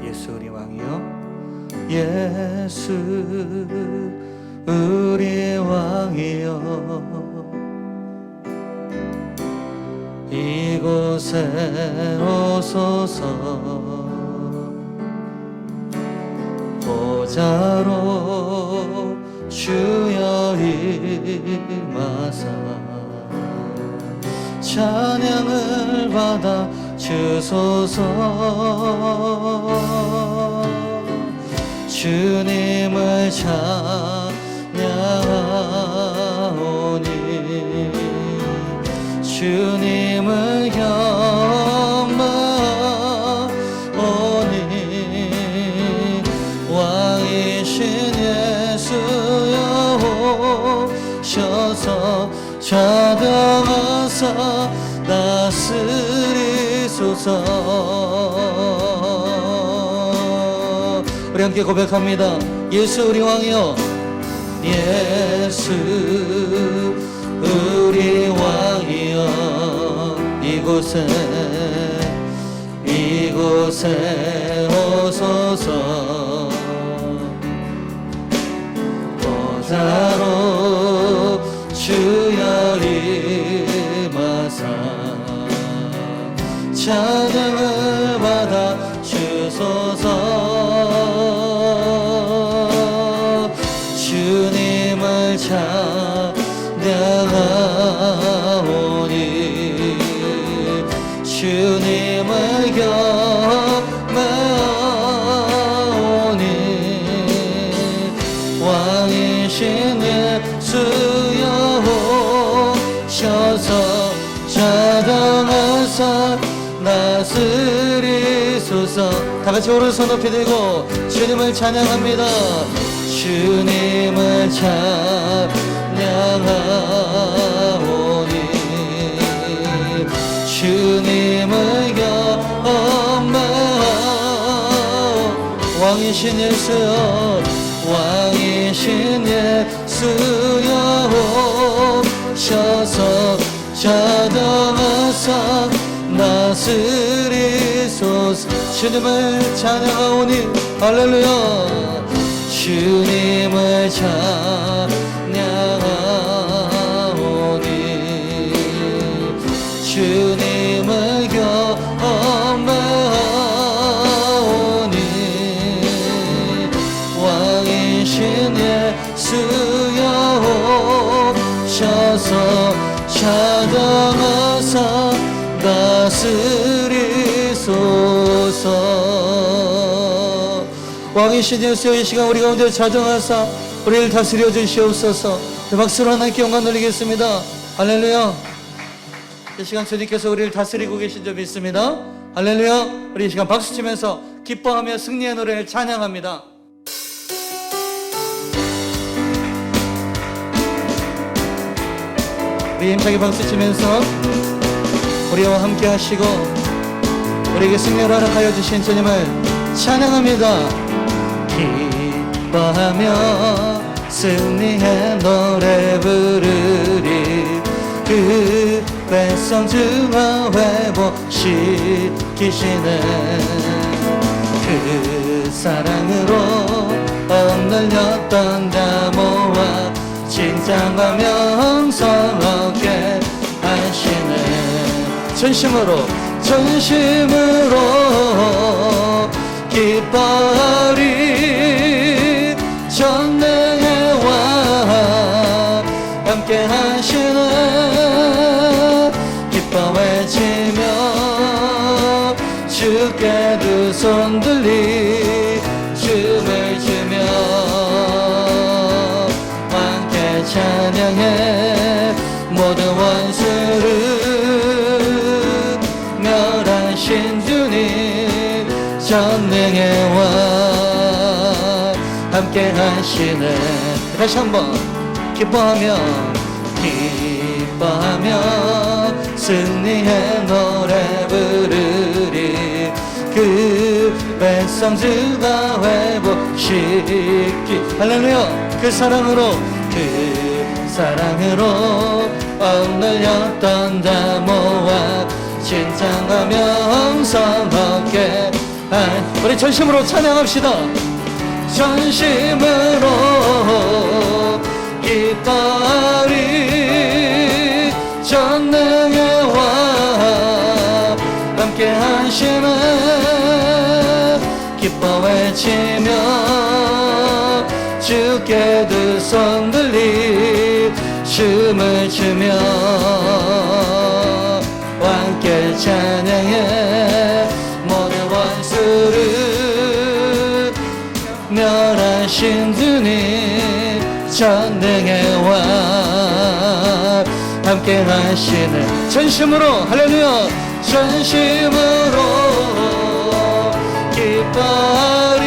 예수 우리 왕이여, 예수 우리 왕이여, 이곳에 오소서. 보좌로 주여 임하사 찬양을 받아 주소서. 주님을 찬양하오니 주님을 경배하오니 왕이신 예수여 오셔서 좌당하사 다스리소서. 우리 함께 고백합니다. 예수 우리 왕이여, 예수 우리 왕이여, 이곳에 오소서. 보좌로 주여 임하사 찬양을 받아 주소서. 주님을 찬양하오니 주님을 경배하오니 왕이신 예수여 오셔서 좌당하사 다스리소서. 다같이 오른손 높이 들고 주님을 찬양합니다. 주님을 찬양하오니 주님을 경배하오니 왕이신 예수여, 왕이신 예수여 오셔서 좌당하사 다스리소서. 주님을 찬양하오니 할렐루야. 주님을 찬양하오니 주님을 경배하오니 왕이신 예수여 오셔서 좌당하사 다스리소서. 왕이신 예수여, 이 시간 우리 가운데 좌정하사 우리를 다스려 주시옵소서. 박수로 하나님께 영광 돌리겠습니다. 할렐루야. 이 시간 주님께서 우리를 다스리고 계신 줄 믿습니다. 할렐루야. 우리 이 시간 박수 치면서 기뻐하며 승리의 노래를 찬양합니다. 우리 힘차게 박수 치면서 우리와 함께 하시고 우리에게 승리를 허락하여 주신 주님을 찬양합니다. 기뻐하며 승리의 노래 부르리. 그 백성 중화 회복시키시네. 그 사랑으로 억눌렸던 자 모아 진정과 명성 얻게 하시네. 전심으로 기뻐하리. 전능의 왕 함께 하시네. 기뻐 외치며 주께 두 손 들리 춤을 추며 함께 찬양해. 모든 원수를 멸하신 주님 전능의 왕 함께 하시네. 다시 한번 기뻐하며 승리의 노래 부르리. 그 백성 주가 회복시키. 할렐루야. 그 사랑으로 억눌렸던 담모와 진정하며 성하게 우리 전심으로 찬양합시다. 전심으로 기뻐하리 전능의 왕 함께 하시네 기뻐 외치며 주께 두 손 들리 춤을 추며 함께 찬양해 모든 원수를 멸하신 주님 전능의 왕 함께 하시는 전심으로 할렐루야 전심으로 기뻐하리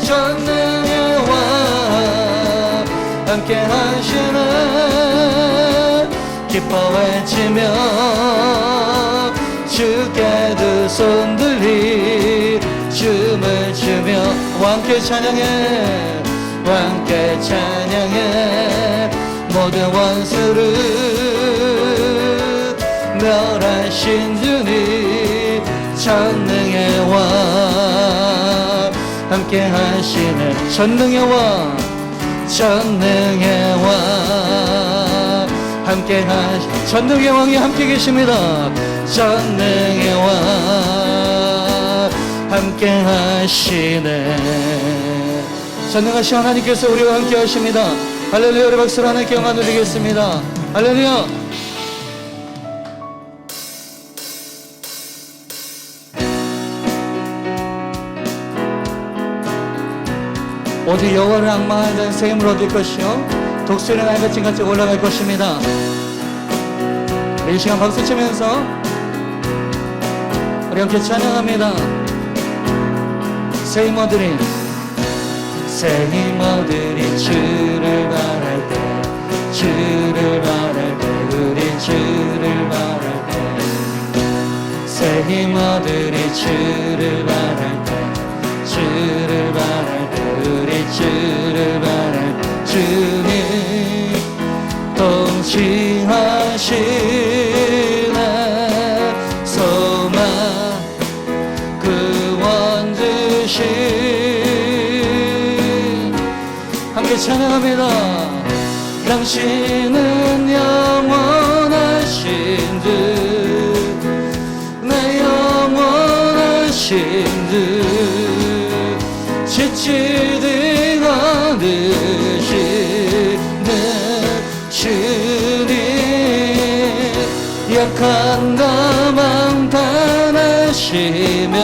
전능의 왕 함께 하시는 기뻐 외치며 주께 두 손 들리 춤을 추며 함께 찬양해 함께 찬양해 모든 원수를 멸하신 주님 전능의 왕 함께 하시는 전능의 왕 전능의 왕 함께 하시 전능의 왕이 함께 계십니다. 전능의 왕 함께 하시네 전능하신 하나님께서 우리와 함께 하십니다. 할렐루야. 우리 박수로 하나님께 영광 돌리겠습니다. 할렐루야. 오직 여호와를 앙망하는 자는 새 힘을 얻을 것이요 독수리 날같이 같이 올라갈 것입니다. 이 시간 박수 치면서 우리 함께 찬양합니다. 새 힘 얻으리 새 힘 얻으리 주를 바랄 때 주를 바랄 때 우리 주를 바랄 때 새 힘 얻으리 주를 바랄 때 주를 바랄 때 우리 주를 바랄 때 주님 통치하시네 소망 구원 주신 함께 찬양합니다. 당신은 영원하신 주 내 영원하신 주 지치지 않으시는 주님 약한 가망 다하시며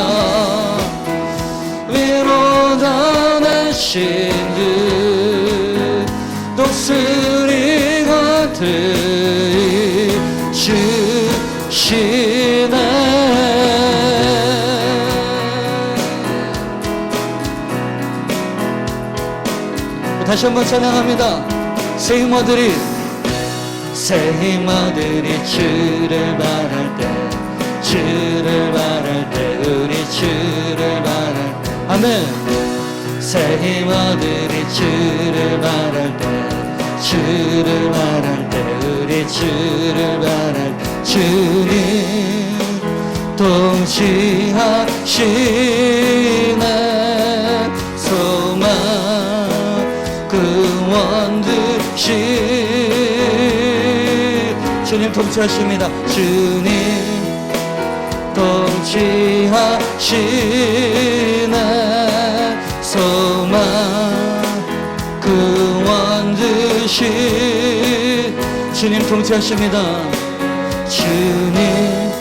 위로 다하신 주 독수리가 들이주시네 다시 한번 찬양합니다. 새 힘 얻으리 새 힘 얻으리 주를 바랄 때 주를 바랄 때 우리 주를 바랄 때 아멘 새 힘 얻으리 주를 바랄 때 주를 바랄 때 우리 주를 바랄 때 주님 통치하시네 소망 구원 주시 주님 통치하십니다. 주님 통치하시네 소망 구원 주시 주님 통치하십니다. 주님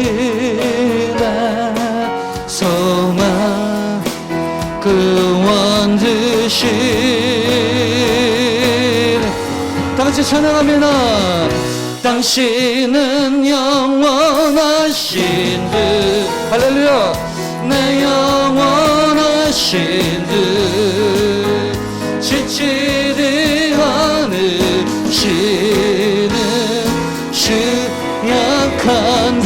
통치하시네 소망 구원 주신 다같이 찬양합니다. 당신은 영원하신 주 할렐루야 내 영원하신 주 지치지 않으시는 주 약한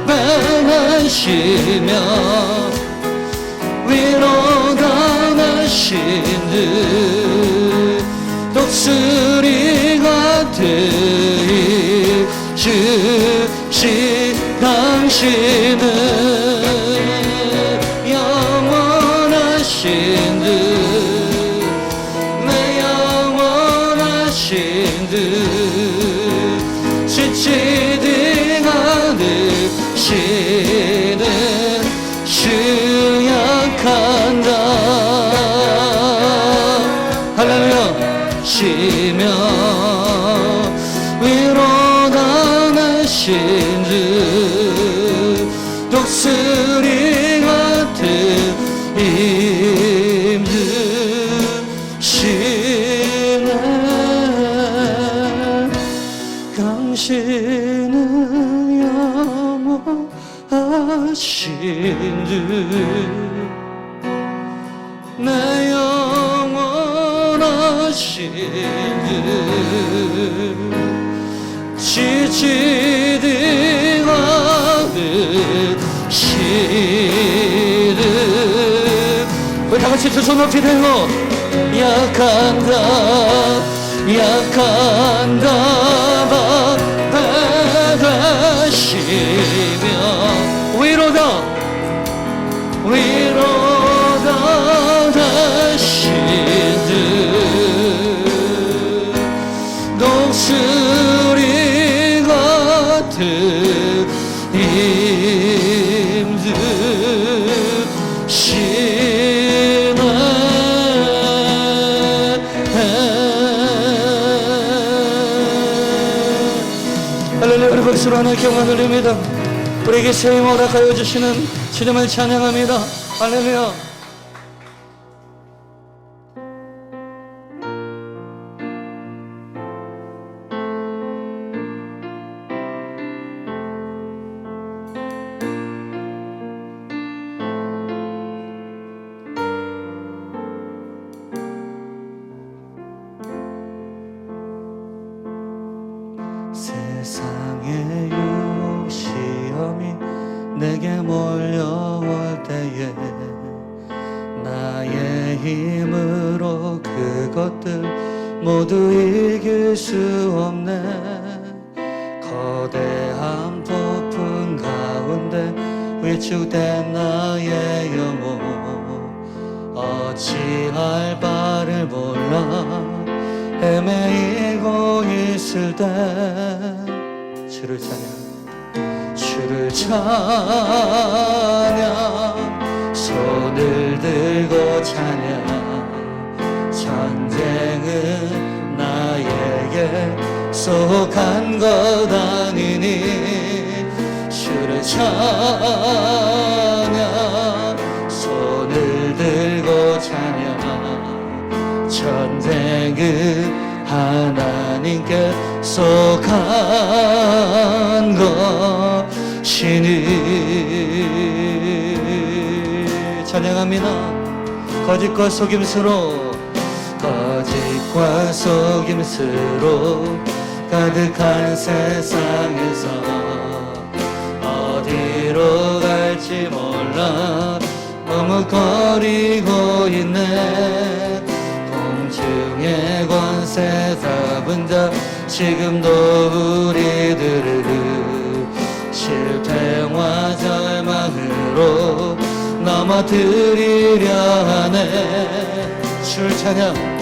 사랑하시며 위로 당하시네 듯 독수리가 들이주시 당신은 영원하신 듯 내 영원하신 듯 지치듯 가득시는 주약한다 할렐루야 쉬며 위로다 내신 듯 독수리 같은 힘드시네 당신은 영원하신 듯 내 영원하신 듯 지치듯 가득시듯 우리 다같이 두 손 높이 들고 약한다 약한다 받아가시며 위로다 위로다 다시듯 독수리 같은 힘드시네 할렐루야 우리 박수로 하나님께 영광 돌립니다 우리에게 새 힘을 허락하여 주시는 주님을 찬양합니다 할렐루야 세상의 유혹 시험이 내게 몰려올 때에 나의 힘으로 그것들 모두 이길 수 없네 거대한 폭풍 가운데 위축된 나의 영혼 어찌할 바를 몰라 헤매이고 있을 때 주를 찬양 손을 들고 찬양 전쟁은 나에게 속한 것 아니니 주를 찬양 손을 들고 찬양 전쟁은 하나님께 속한 것이니 찬양합니다 거짓과 속임수로 가득한 세상에서 어디로 갈지 몰라 머뭇거리고 있네 공중의 권세 잡은 자 지금도 우리들을 실패와 절망으로 넘어뜨리려 하네 주를 찬양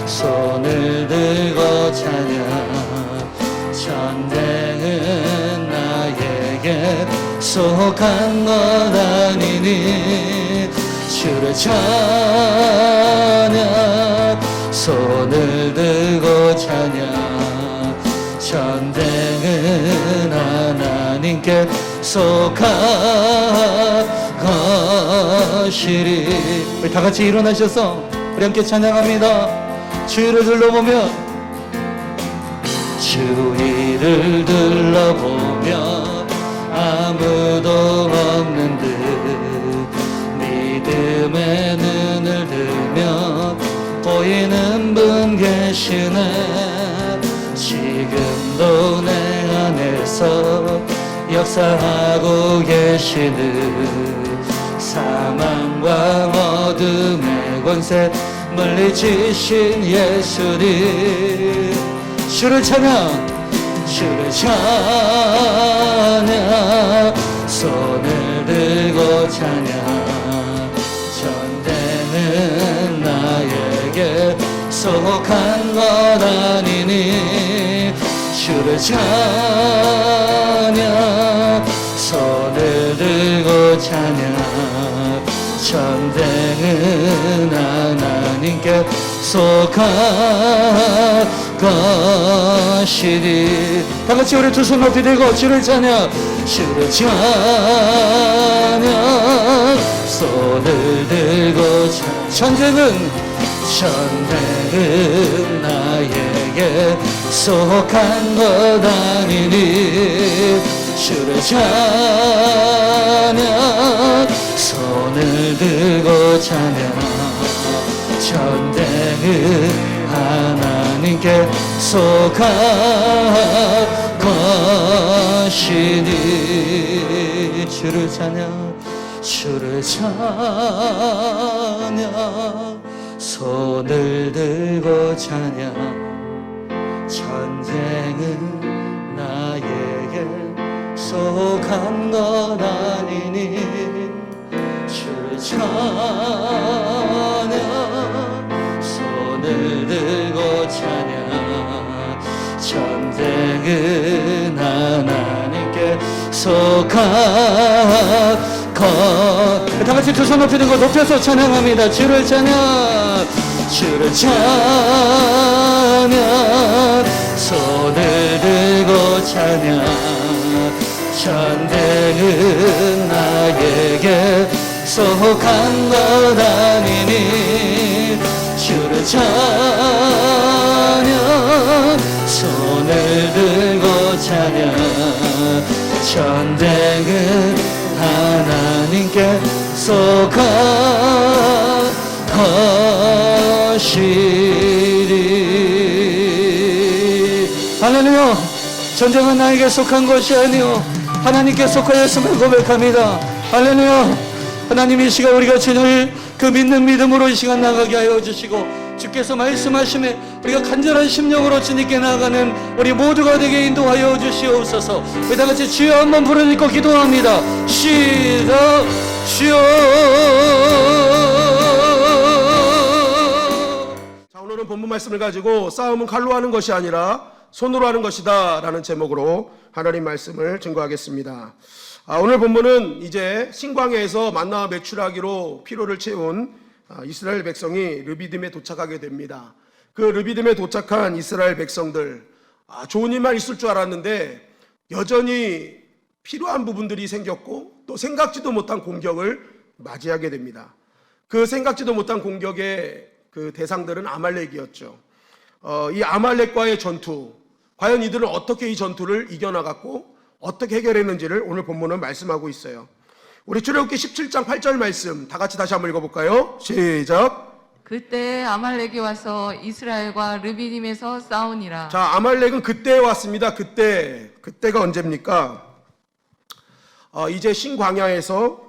손을 들고 찬양 전쟁은 나에게 속한 것 아니니 주를 찬양 손을 들고 찬양 전쟁은 하나님께 속한 것이리 우리 다같이 일어나셔서 우리 함께 찬양합니다 주위를 둘러보면 주위를 둘러보면 아무도 없는 듯 믿음의 눈을 들면 보이는 분 계시네 지금도 내 안에서 역사하고 계시는 사망과 어둠의 권세 물리치신 예수님 주를 찬양 주를 찬양 손을 들고 찬양 전대는 나에게 속한 것 아니니 주를 찬양 손을 들고 찬양 전대는 하나님께 속한 것이니 다같이 우리 두 손 높이 들고 주를 찬양 주를 찬양 손을 들고 전쟁은 나에게 속한 것 아니니 주를 찬양 손을 들고 찬양 전쟁은 하나님께 속한 것이니 주를 찬양 주를 찬양 손을 들고 찬양 전쟁은 나에게 속한 것 아니니 주를 찬양 손을 들고 찬양 전쟁은 하나님께 속한 것 다같이 두 손 높이 들고 높여서 찬양합니다 주를 찬양 주를 찬양 손을 들고 찬양 전쟁은 나에게 속한 것 아니니 주를 찬양 손을 들고 찬양 전쟁은 하나님께 속한 것이니 할렐루야 전쟁은 나에게 속한 것이 아니요 하나님께 속하였음을 고백합니다 할렐루야 하나님 이 시간 우리가 주님을 그 믿는 믿음으로 이 시간 나가게 하여 주시고 주께서 말씀하심에 우리가 간절한 심령으로 주님께 나아가는 우리 모두가 되게 인도하여 주시옵소서 우리 다같이 주여 한번 부르짖고 기도합니다 시작 주여 자 오늘은 본문 말씀을 가지고 싸움은 칼로 하는 것이 아니라 손으로 하는 것이다 라는 제목으로 하나님 말씀을 증거하겠습니다. 오늘 본문은 이제 신광야에서 만나와 메추라기로 피로를 채운 이스라엘 백성이 르비딤에 도착하게 됩니다. 그 르비딤에 도착한 이스라엘 백성들 좋은 일만 있을 줄 알았는데 여전히 필요한 부분들이 생겼고 또 생각지도 못한 공격을 맞이하게 됩니다. 그 생각지도 못한 공격의 그 대상들은 아말렉이었죠. 이 아말렉과의 전투 과연 이들은 어떻게 이 전투를 이겨나갔고 어떻게 해결했는지를 오늘 본문은 말씀하고 있어요. 우리 출애굽기 17장 8절 말씀 다 같이 다시 한번 읽어볼까요? 시작. 그때 아말렉이 와서 이스라엘과 르비딤에서 싸우니라. 자, 아말렉은 그때 왔습니다. 그때가 언제입니까? 이제 신광야에서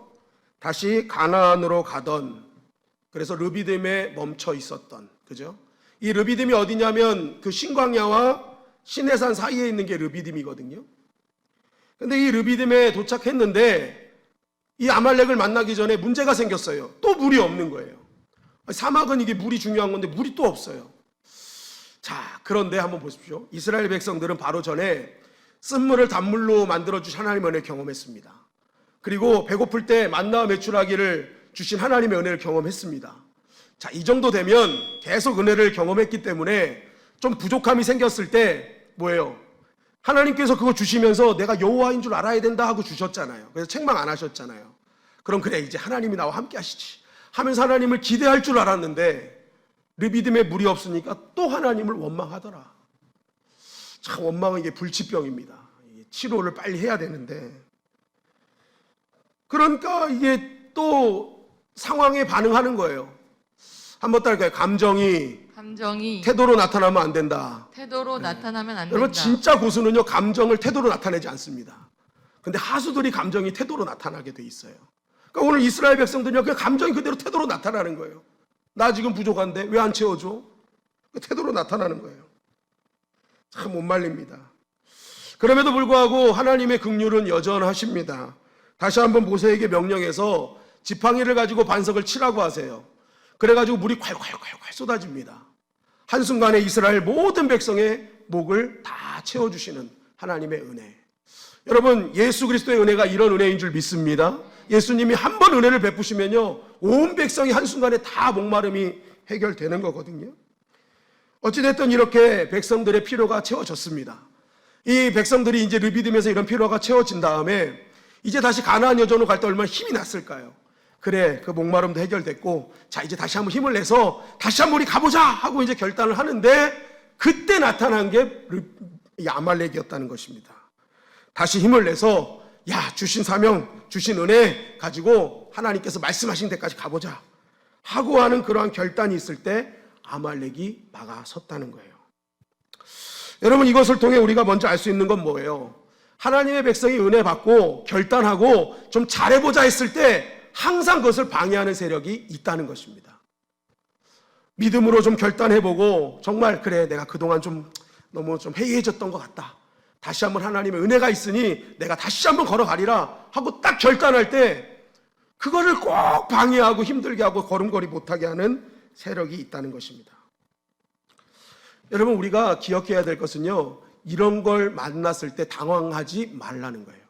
다시 가나안으로 가던 그래서 르비딤에 멈춰 있었던 그죠? 이 르비딤이 어디냐면 그 신광야와 시내산 사이에 있는 게 르비딤이거든요. 근데 이 르비딤에 도착했는데 이 아말렉을 만나기 전에 문제가 생겼어요. 또 물이 없는 거예요. 사막은 이게 물이 중요한 건데 물이 또 없어요. 자, 그런데 한번 보십시오. 이스라엘 백성들은 바로 전에 쓴물을 단물로 만들어주신 하나님의 은혜를 경험했습니다. 그리고 배고플 때 만나와 메추라기를 주신 하나님의 은혜를 경험했습니다. 자, 이 정도 되면 계속 은혜를 경험했기 때문에 좀 부족함이 생겼을 때 뭐예요? 하나님께서 그거 주시면서 내가 여호와인 줄 알아야 된다 하고 주셨잖아요. 그래서 책망 안 하셨잖아요. 그럼 그래 이제 하나님이 나와 함께 하시지 하면서 하나님을 기대할 줄 알았는데 르비딤에 물이 없으니까 또 하나님을 원망하더라. 참 원망은 이게 불치병입니다. 치료를 빨리 해야 되는데 그러니까 이게 또 상황에 반응하는 거예요. 한번 따라할까요? 감정이 태도로 나타나면 안 된다. 태도로 나타나면 안 된다. 여러분 진짜 고수는요 감정을 태도로 나타내지 않습니다. 근데 하수들이 감정이 태도로 나타나게 돼 있어요. 그러니까 오늘 이스라엘 백성들은요, 그 감정이 그대로 태도로 나타나는 거예요. 나 지금 부족한데 왜 안 채워줘? 그 태도로 나타나는 거예요. 참 못 말립니다. 그럼에도 불구하고 하나님의 긍휼은 여전하십니다. 다시 한번 모세에게 명령해서 지팡이를 가지고 반석을 치라고 하세요. 그래가지고 물이 콸콸콸콸 쏟아집니다. 한순간에 이스라엘 모든 백성의 목을 다 채워주시는 하나님의 은혜. 여러분, 예수 그리스도의 은혜가 이런 은혜인 줄 믿습니다. 예수님이 한 번 은혜를 베푸시면요, 온 백성이 한순간에 다 목마름이 해결되는 거거든요. 어찌됐든 이렇게 백성들의 필요가 채워졌습니다. 이 백성들이 이제 르비딤에서 이런 필요가 채워진 다음에 이제 다시 가나안 여정으로 갈 때 얼마나 힘이 났을까요? 그래, 그 목마름도 해결됐고, 자, 이제 다시 한번 힘을 내서 다시 한번 우리 가보자 하고 이제 결단을 하는데, 그때 나타난 게 이 아말렉이었다는 것입니다. 다시 힘을 내서, 야, 주신 사명, 주신 은혜 가지고 하나님께서 말씀하신 데까지 가보자 하고 하는 그러한 결단이 있을 때 아말렉이 막아섰다는 거예요. 여러분, 이것을 통해 우리가 먼저 알 수 있는 건 뭐예요? 하나님의 백성이 은혜 받고 결단하고 좀 잘해보자 했을 때 항상 그것을 방해하는 세력이 있다는 것입니다. 믿음으로 좀 결단해보고 정말 그래, 내가 그동안 좀 너무 좀 해이해졌던 것 같다, 다시 한번 하나님의 은혜가 있으니 내가 다시 한번 걸어가리라 하고 딱 결단할 때 그거를 꼭 방해하고 힘들게 하고 걸음걸이 못하게 하는 세력이 있다는 것입니다. 여러분, 우리가 기억해야 될 것은요, 이런 걸 만났을 때 당황하지 말라는 거예요.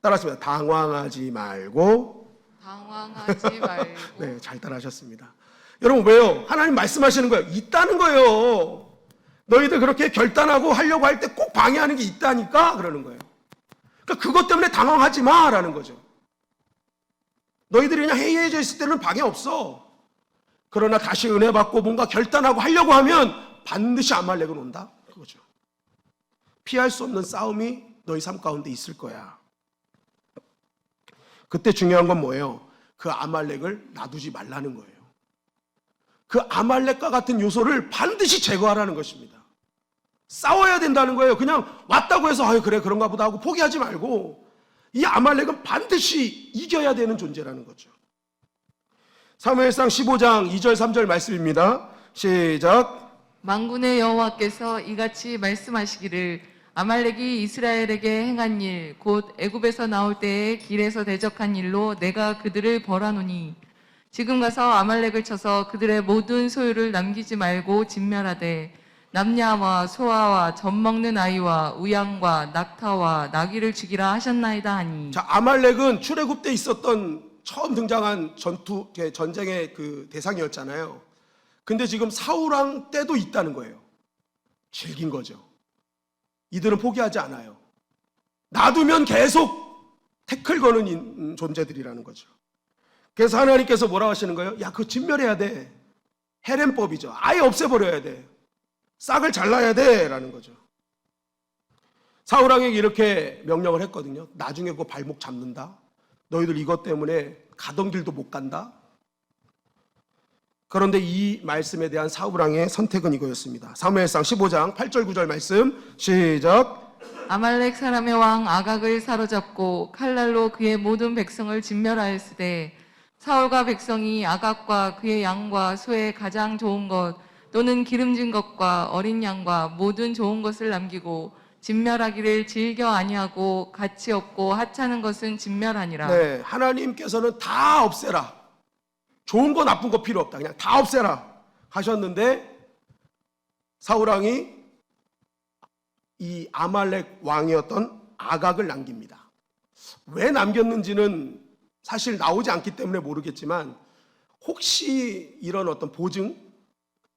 따라하십니다. 당황하지 말고. 당황하지 말고. 네, 잘 따라하셨습니다. 여러분, 왜요? 하나님 말씀하시는 거예요. 있다는 거예요. 너희들 그렇게 결단하고 하려고 할 때 꼭 방해하는 게 있다니까 그러는 거예요. 그러니까 그것 때문에 당황하지 마라는 거죠. 너희들이 그냥 해이해져 있을 때는 방해 없어. 그러나 다시 은혜 받고 뭔가 결단하고 하려고 하면 반드시 아말렉은 온다 그거죠. 피할 수 없는 싸움이 너희 삶 가운데 있을 거야. 그때 중요한 건 뭐예요? 그 아말렉을 놔두지 말라는 거예요. 그 아말렉과 같은 요소를 반드시 제거하라는 것입니다. 싸워야 된다는 거예요. 그냥 왔다고 해서 아유 그래 그런가 보다 하고 포기하지 말고, 이 아말렉은 반드시 이겨야 되는 존재라는 거죠. 사무엘상 15장 2절 3절 말씀입니다. 시작. 만군의 여호와께서 이같이 말씀하시기를 아말렉이 이스라엘에게 행한 일 곧 애굽에서 나올 때에 길에서 대적한 일로 내가 그들을 벌하노니 지금 가서 아말렉을 쳐서 그들의 모든 소유를 남기지 말고 진멸하되 남녀와 소아와 젖 먹는 아이와 우양과 낙타와 나귀를 죽이라 하셨나이다 하니. 자, 아말렉은 출애굽 때 있었던 처음 등장한 전쟁의 그 대상이었잖아요. 근데 지금 사울왕 때도 있다는 거예요. 즐긴 거죠. 이들은 포기하지 않아요. 놔두면 계속 태클 거는 존재들이라는 거죠. 그래서 하나님께서 뭐라고 하시는 거예요? 야, 그거 진멸해야 돼. 헤렘법이죠. 아예 없애버려야 돼. 싹을 잘라야 돼 라는 거죠. 사울왕에게 이렇게 명령을 했거든요. 나중에 그거 발목 잡는다. 너희들 이것 때문에 가던 길도 못 간다. 그런데 이 말씀에 대한 사울왕의 선택은 이거였습니다. 사무엘상 15장 8절 9절 말씀 시작. 아말렉 사람의 왕 아각을 사로잡고 칼날로 그의 모든 백성을 진멸하였으되 사울과 백성이 아각과 그의 양과 소의 가장 좋은 것 또는 기름진 것과 어린 양과 모든 좋은 것을 남기고 진멸하기를 즐겨 아니하고 가치 없고 하찮은 것은 진멸하니라. 네, 하나님께서는 다 없애라. 좋은 거 나쁜 거 필요 없다. 그냥 다 없애라 하셨는데 사울왕이 이 아말렉 왕이었던 아각을 남깁니다. 왜 남겼는지는 사실 나오지 않기 때문에 모르겠지만 혹시 이런 어떤 보증,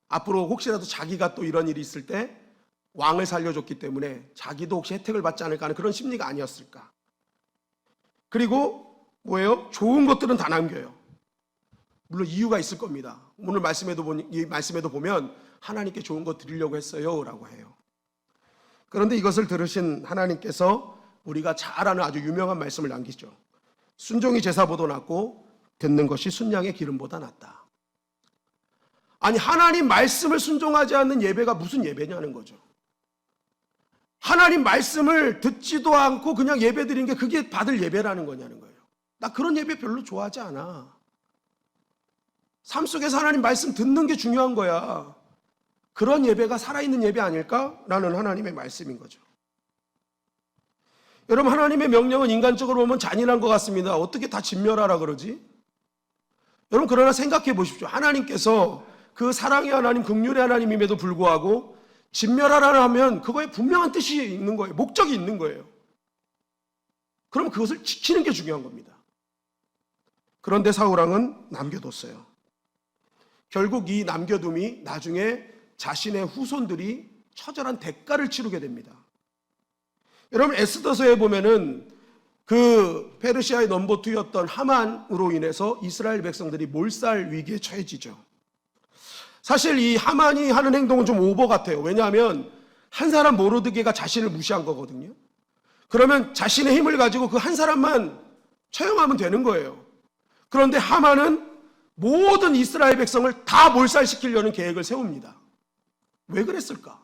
앞으로 혹시라도 자기가 또 이런 일이 있을 때 왕을 살려줬기 때문에 자기도 혹시 혜택을 받지 않을까 하는 그런 심리가 아니었을까. 그리고 뭐예요? 좋은 것들은 다 남겨요. 물론 이유가 있을 겁니다. 오늘 이 말씀에도 보면 하나님께 좋은 거 드리려고 했어요 라고 해요. 그런데 이것을 들으신 하나님께서 우리가 잘 아는 아주 유명한 말씀을 남기죠. 순종이 제사보다 낫고 듣는 것이 순양의 기름보다 낫다. 아니, 하나님 말씀을 순종하지 않는 예배가 무슨 예배냐는 거죠. 하나님 말씀을 듣지도 않고 그냥 예배 드린 게 그게 받을 예배라는 거냐는 거예요. 나 그런 예배 별로 좋아하지 않아. 삶 속에서 하나님 말씀 듣는 게 중요한 거야. 그런 예배가 살아있는 예배 아닐까라는 하나님의 말씀인 거죠. 여러분, 하나님의 명령은 인간적으로 보면 잔인한 것 같습니다. 어떻게 다 진멸하라 그러지? 여러분, 그러나 생각해 보십시오. 하나님께서 그 사랑의 하나님, 긍휼의 하나님임에도 불구하고 진멸하라 하면 그거에 분명한 뜻이 있는 거예요. 목적이 있는 거예요. 그럼 그것을 지키는 게 중요한 겁니다. 그런데 사울왕은 남겨뒀어요. 결국 이 남겨둠이 나중에 자신의 후손들이 처절한 대가를 치르게 됩니다. 여러분, 에스더서에 보면은 그 페르시아의 넘버 2였던 하만으로 인해서 이스라엘 백성들이 몰살 위기에 처해지죠. 사실 이 하만이 하는 행동은 좀 오버 같아요. 왜냐하면 한 사람 모르드게가 자신을 무시한 거거든요. 그러면 자신의 힘을 가지고 그 한 사람만 처형하면 되는 거예요. 그런데 하만은 모든 이스라엘 백성을 다 몰살시키려는 계획을 세웁니다. 왜 그랬을까?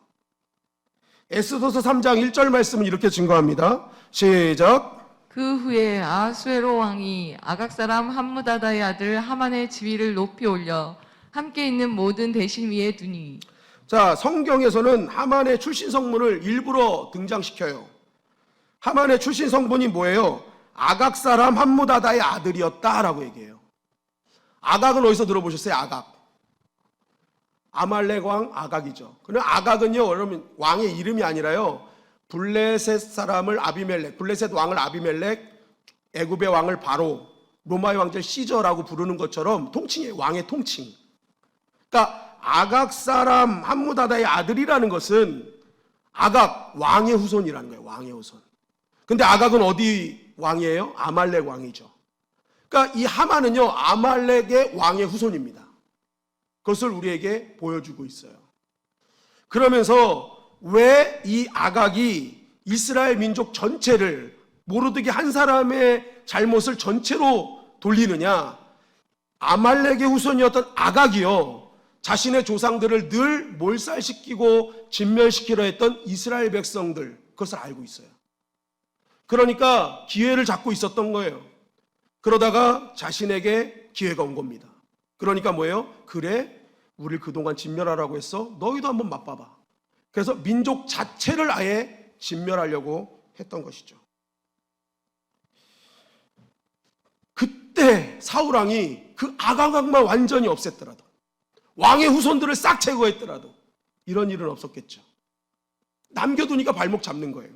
에스더서 3장 1절 말씀은 이렇게 증거합니다. 시작. 그 후에 아하수에로 왕이 아각 사람 함무다다의 아들 하만의 지위를 높이 올려 함께 있는 모든 대신 위에 두니. 자, 성경에서는 하만의 출신 성분을 일부러 등장시켜요. 하만의 출신 성분이 뭐예요? 아각 사람 함무다다의 아들이었다라고 얘기해요. 아각은 어디서 들어보셨어요? 아각. 아말렉 왕 아각이죠. 그럼 아각은요, 여러분, 왕의 이름이 아니라요, 블레셋 사람을 아비멜렉, 블레셋 왕을 아비멜렉, 애굽의 왕을 바로, 로마의 왕者시저라고 부르는 것처럼 통칭이에요. 왕의 통칭. 그러니까 아각 사람 함무다다의 아들이라는 것은 아각 왕의 후손이라는 거예요. 왕의 후손. 근데 아각은 어디 왕이에요? 아말렉 왕이죠. 그러니까 이 하만은요, 아말렉의 왕의 후손입니다. 그것을 우리에게 보여주고 있어요. 그러면서 왜 이 아각이 이스라엘 민족 전체를, 모르드게 한 사람의 잘못을 전체로 돌리느냐? 아말렉의 후손이었던 아각이요, 자신의 조상들을 늘 몰살시키고 진멸시키려 했던 이스라엘 백성들, 그것을 알고 있어요. 그러니까 기회를 잡고 있었던 거예요. 그러다가 자신에게 기회가 온 겁니다. 그러니까 뭐예요? 그래, 우리를 그동안 진멸하라고 했어? 너희도 한번 맛봐봐. 그래서 민족 자체를 아예 진멸하려고 했던 것이죠. 그때 사울왕이 그 아각왕만 완전히 없앴더라도, 왕의 후손들을 싹 제거했더라도 이런 일은 없었겠죠. 남겨두니까 발목 잡는 거예요.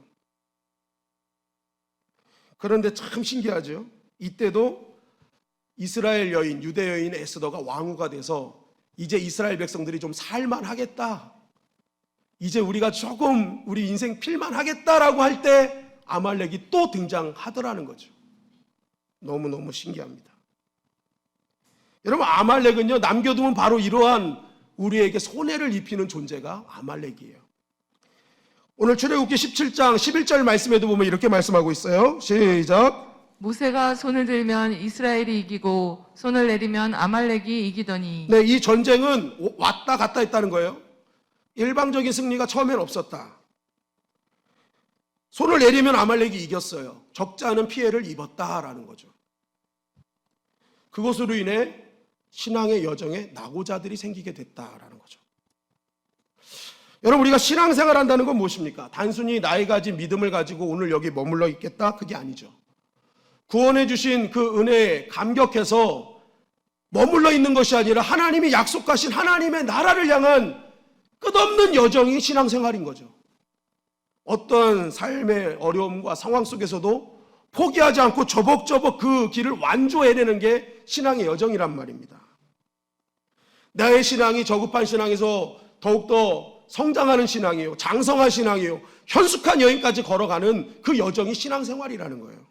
그런데 참 신기하죠. 이때도 이스라엘 여인, 유대 여인 에스더가 왕후가 돼서 이제 이스라엘 백성들이 좀 살만하겠다, 이제 우리가 조금 우리 인생 필만하겠다라고 할 때 아말렉이 또 등장하더라는 거죠. 너무너무 신기합니다. 여러분, 아말렉은요, 남겨두면 바로 이러한 우리에게 손해를 입히는 존재가 아말렉이에요. 오늘 출애굽기 17장 11절 말씀에도 보면 이렇게 말씀하고 있어요. 시작. 모세가 손을 들면 이스라엘이 이기고 손을 내리면 아말렉이 이기더니. 네, 이 전쟁은 왔다 갔다 했다는 거예요. 일방적인 승리가 처음엔 없었다. 손을 내리면 아말렉이 이겼어요. 적지 않은 피해를 입었다라는 거죠. 그것으로 인해 신앙의 여정에 낙오자들이 생기게 됐다라는 거죠. 여러분, 우리가 신앙생활 한다는 건 무엇입니까? 단순히 나이 가진 믿음을 가지고 오늘 여기 머물러 있겠다, 그게 아니죠. 구원해 주신 그 은혜에 감격해서 머물러 있는 것이 아니라 하나님이 약속하신 하나님의 나라를 향한 끝없는 여정이 신앙생활인 거죠. 어떤 삶의 어려움과 상황 속에서도 포기하지 않고 저벅저벅 그 길을 완주해내는 게 신앙의 여정이란 말입니다. 나의 신앙이 저급한 신앙에서 더욱더 성장하는 신앙이요, 장성한 신앙이요, 현숙한 여인까지 걸어가는 그 여정이 신앙생활이라는 거예요.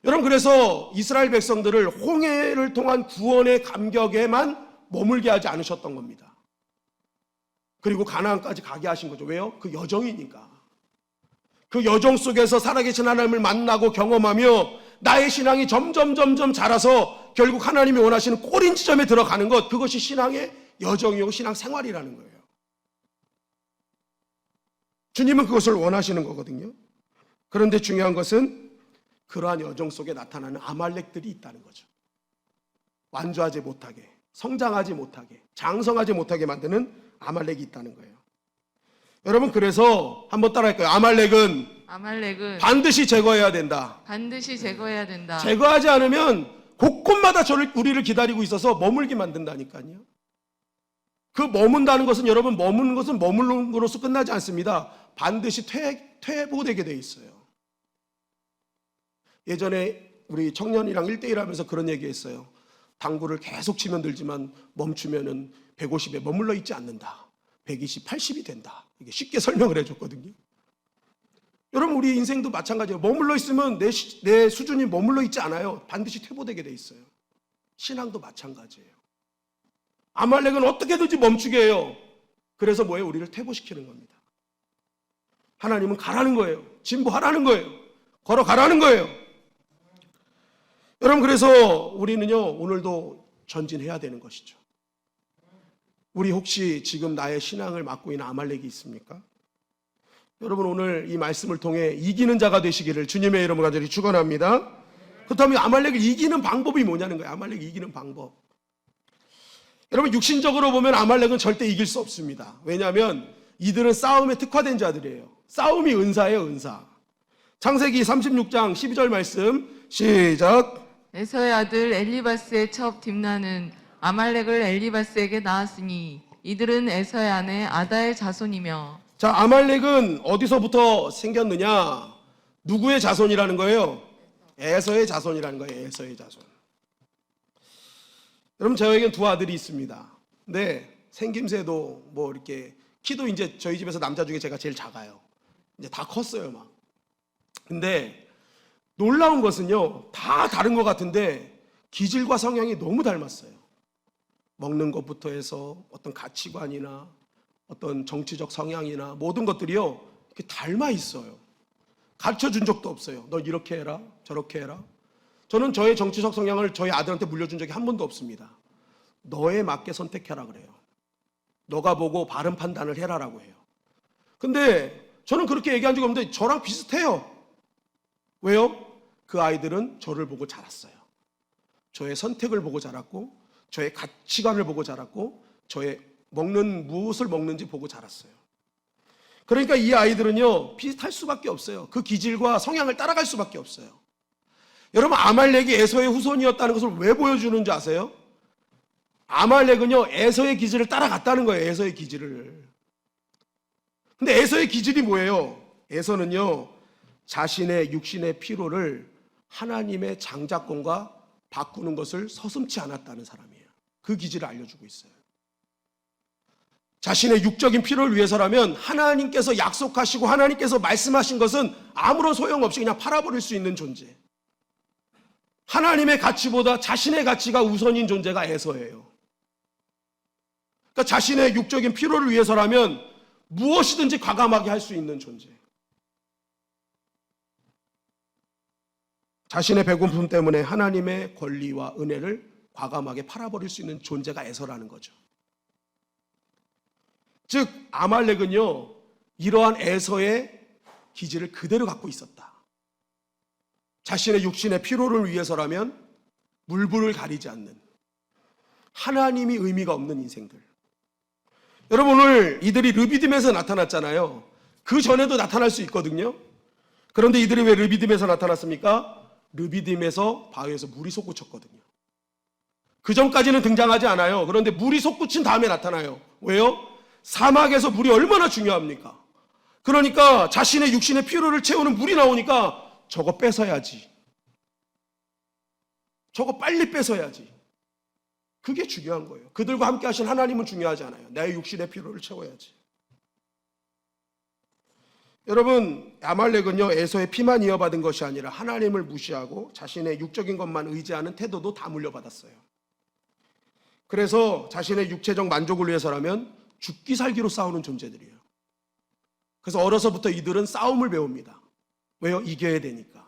여러분, 그래서 이스라엘 백성들을 홍해를 통한 구원의 감격에만 머물게 하지 않으셨던 겁니다. 그리고 가나안까지 가게 하신 거죠. 왜요? 그 여정이니까. 그 여정 속에서 살아계신 하나님을 만나고 경험하며 나의 신앙이 점점 자라서 결국 하나님이 원하시는 꼬린 지점에 들어가는 것, 그것이 신앙의 여정이고 신앙생활이라는 거예요. 주님은 그것을 원하시는 거거든요. 그런데 중요한 것은 그러한 여정 속에 나타나는 아말렉들이 있다는 거죠. 완주하지 못하게, 성장하지 못하게, 장성하지 못하게 만드는 아말렉이 있다는 거예요. 여러분, 그래서 한번 따라할까요? 아말렉은 반드시 제거해야 된다. 반드시 제거해야 된다. 제거하지 않으면 곳곳마다 우리를 기다리고 있어서 머물게 만든다니까요. 그 머문다는 것은, 여러분, 머무는 것은 머무는 것으로 끝나지 않습니다. 반드시 퇴보되게 돼 있어요. 예전에 우리 청년이랑 1대1 하면서 그런 얘기 했어요. 당구를 계속 치면 들지만 멈추면은 150에 머물러 있지 않는다. 120, 80이 된다. 이게 쉽게 설명을 해줬거든요. 여러분, 우리 인생도 마찬가지예요. 머물러 있으면 내 수준이 머물러 있지 않아요. 반드시 퇴보되게 돼 있어요. 신앙도 마찬가지예요. 아말렉은 어떻게든지 멈추게 해요. 그래서 뭐예요? 우리를 퇴보시키는 겁니다. 하나님은 가라는 거예요. 진보하라는 거예요. 걸어가라는 거예요. 여러분, 그래서 우리는요, 오늘도 전진해야 되는 것이죠. 우리 혹시 지금 나의 신앙을 맡고 있는 아말렉이 있습니까? 여러분, 오늘 이 말씀을 통해 이기는 자가 되시기를 주님의 이름으로 간절히 축원합니다. 그렇다면 아말렉을 이기는 방법이 뭐냐는 거예요. 아말렉을 이기는 방법. 여러분, 육신적으로 보면 아말렉은 절대 이길 수 없습니다. 왜냐하면 이들은 싸움에 특화된 자들이에요. 싸움이 은사예요, 은사. 창세기 36장 12절 말씀 시작. 에서의 아들 엘리바스의 첩 딥나는 아말렉을 엘리바스에게 낳았으니 이들은 에서의 아내 아다의 자손이며. 자, 아말렉은 어디서부터 생겼느냐? 누구의 자손이라는 거예요? 에서의 자손이라는 거예요. 에서의 자손. 여러분, 저에겐 두 아들이 있습니다. 근데 생김새도 뭐 이렇게 키도 이제 저희 집에서 남자 중에 제가 제일 작아요. 이제 다 컸어요, 막. 근데 놀라운 것은요, 다 다른 것 같은데 기질과 성향이 너무 닮았어요. 먹는 것부터 해서 어떤 가치관이나 어떤 정치적 성향이나 모든 것들이요, 이렇게 닮아 있어요. 가르쳐 준 적도 없어요. 너 이렇게 해라, 저렇게 해라. 저는 저의 정치적 성향을 저희 아들한테 물려준 적이 한 번도 없습니다. 너에 맞게 선택해라 그래요. 너가 보고 바른 판단을 해라라고 해요. 근데 저는 그렇게 얘기한 적이 없는데 저랑 비슷해요. 왜요? 그 아이들은 저를 보고 자랐어요. 저의 선택을 보고 자랐고, 저의 가치관을 보고 자랐고, 저의 무엇을 먹는지 보고 자랐어요. 그러니까 이 아이들은요, 비슷할 수밖에 없어요. 그 기질과 성향을 따라갈 수밖에 없어요. 여러분, 아말렉이 에서의 후손이었다는 것을 왜 보여주는지 아세요? 아말렉은요, 에서의 기질을 따라갔다는 거예요. 에서의 기질을. 근데 에서의 기질이 뭐예요? 에서는요, 자신의 육신의 피로를 하나님의 장자권과 바꾸는 것을 서슴지 않았다는 사람이에요. 그 기질을 알려주고 있어요. 자신의 육적인 필요를 위해서라면 하나님께서 약속하시고 하나님께서 말씀하신 것은 아무런 소용없이 그냥 팔아버릴 수 있는 존재. 하나님의 가치보다 자신의 가치가 우선인 존재가 에서예요. 그러니까 자신의 육적인 필요를 위해서라면 무엇이든지 과감하게 할 수 있는 존재. 자신의 배고픔 때문에 하나님의 권리와 은혜를 과감하게 팔아버릴 수 있는 존재가 에서라는 거죠. 즉, 아말렉은요, 이러한 에서의 기질을 그대로 갖고 있었다. 자신의 육신의 피로를 위해서라면 물불을 가리지 않는, 하나님이 의미가 없는 인생들. 여러분, 오늘 이들이 르비딤에서 나타났잖아요. 그 전에도 나타날 수 있거든요. 그런데 이들이 왜 르비딤에서 나타났습니까? 르비딤에서 바위에서 물이 솟구쳤거든요. 그 전까지는 등장하지 않아요. 그런데 물이 솟구친 다음에 나타나요. 왜요? 사막에서 물이 얼마나 중요합니까? 그러니까 자신의 육신의 피로를 채우는 물이 나오니까 저거 뺏어야지. 저거 빨리 뺏어야지. 그게 중요한 거예요. 그들과 함께 하신 하나님은 중요하지 않아요. 내 육신의 피로를 채워야지. 여러분, 아말렉은요, 에서의 피만 이어받은 것이 아니라 하나님을 무시하고 자신의 육적인 것만 의지하는 태도도 다 물려받았어요. 그래서 자신의 육체적 만족을 위해서라면 죽기 살기로 싸우는 존재들이에요. 그래서 어려서부터 이들은 싸움을 배웁니다. 왜요? 이겨야 되니까.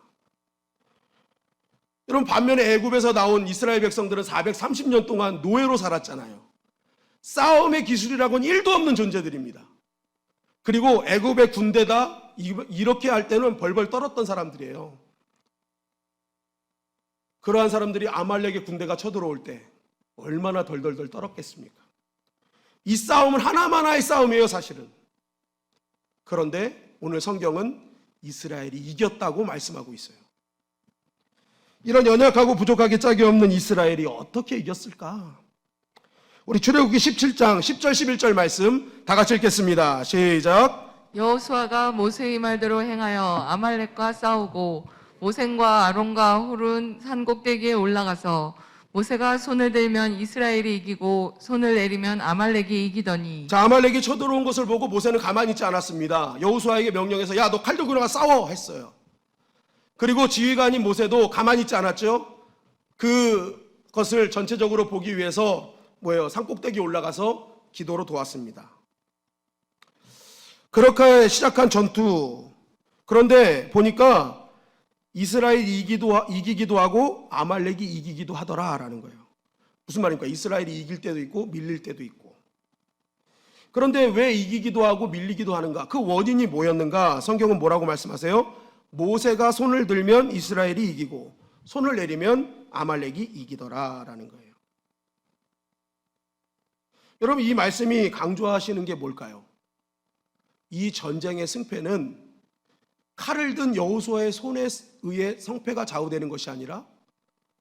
여러분, 반면에 애굽에서 나온 이스라엘 백성들은 430년 동안 노예로 살았잖아요. 싸움의 기술이라고는 1도 없는 존재들입니다. 그리고 애굽의 군대다 이렇게 할 때는 벌벌 떨었던 사람들이에요. 그러한 사람들이 아말렉의 군대가 쳐들어올 때 얼마나 덜덜덜 떨었겠습니까? 이 싸움은 하나만의 싸움이에요, 사실은. 그런데 오늘 성경은 이스라엘이 이겼다고 말씀하고 있어요. 이런 연약하고 부족하게 짝이 없는 이스라엘이 어떻게 이겼을까? 우리 출애굽기 17장 10절 11절 말씀 다 같이 읽겠습니다. 시작. 여호수아가 모세의 말대로 행하여 아말렉과 싸우고 모셈과 아론과 홀은 산 꼭대기에 올라가서 모세가 손을 들면 이스라엘이 이기고 손을 내리면 아말렉이 이기더니. 자, 아말렉이 쳐들어온 것을 보고 모세는 가만히 있지 않았습니다. 여호수아에게 명령해서 야, 너 칼 들고 나가 싸워 했어요. 그리고 지휘관인 모세도 가만히 있지 않았죠. 그것을 전체적으로 보기 위해서 산꼭대기 올라가서 기도로 도왔습니다. 그렇게 시작한 전투. 그런데 보니까 이스라엘이 이기기도 하고 아말렉이 이기기도 하더라라는 거예요. 무슨 말입니까? 이스라엘이 이길 때도 있고 밀릴 때도 있고. 그런데 왜 이기기도 하고 밀리기도 하는가? 그 원인이 뭐였는가? 성경은 뭐라고 말씀하세요? 모세가 손을 들면 이스라엘이 이기고 손을 내리면 아말렉이 이기더라라는 거예요. 여러분, 이 말씀이 강조하시는 게 뭘까요? 이 전쟁의 승패는 칼을 든 여호수아의 손에 의해 성패가 좌우되는 것이 아니라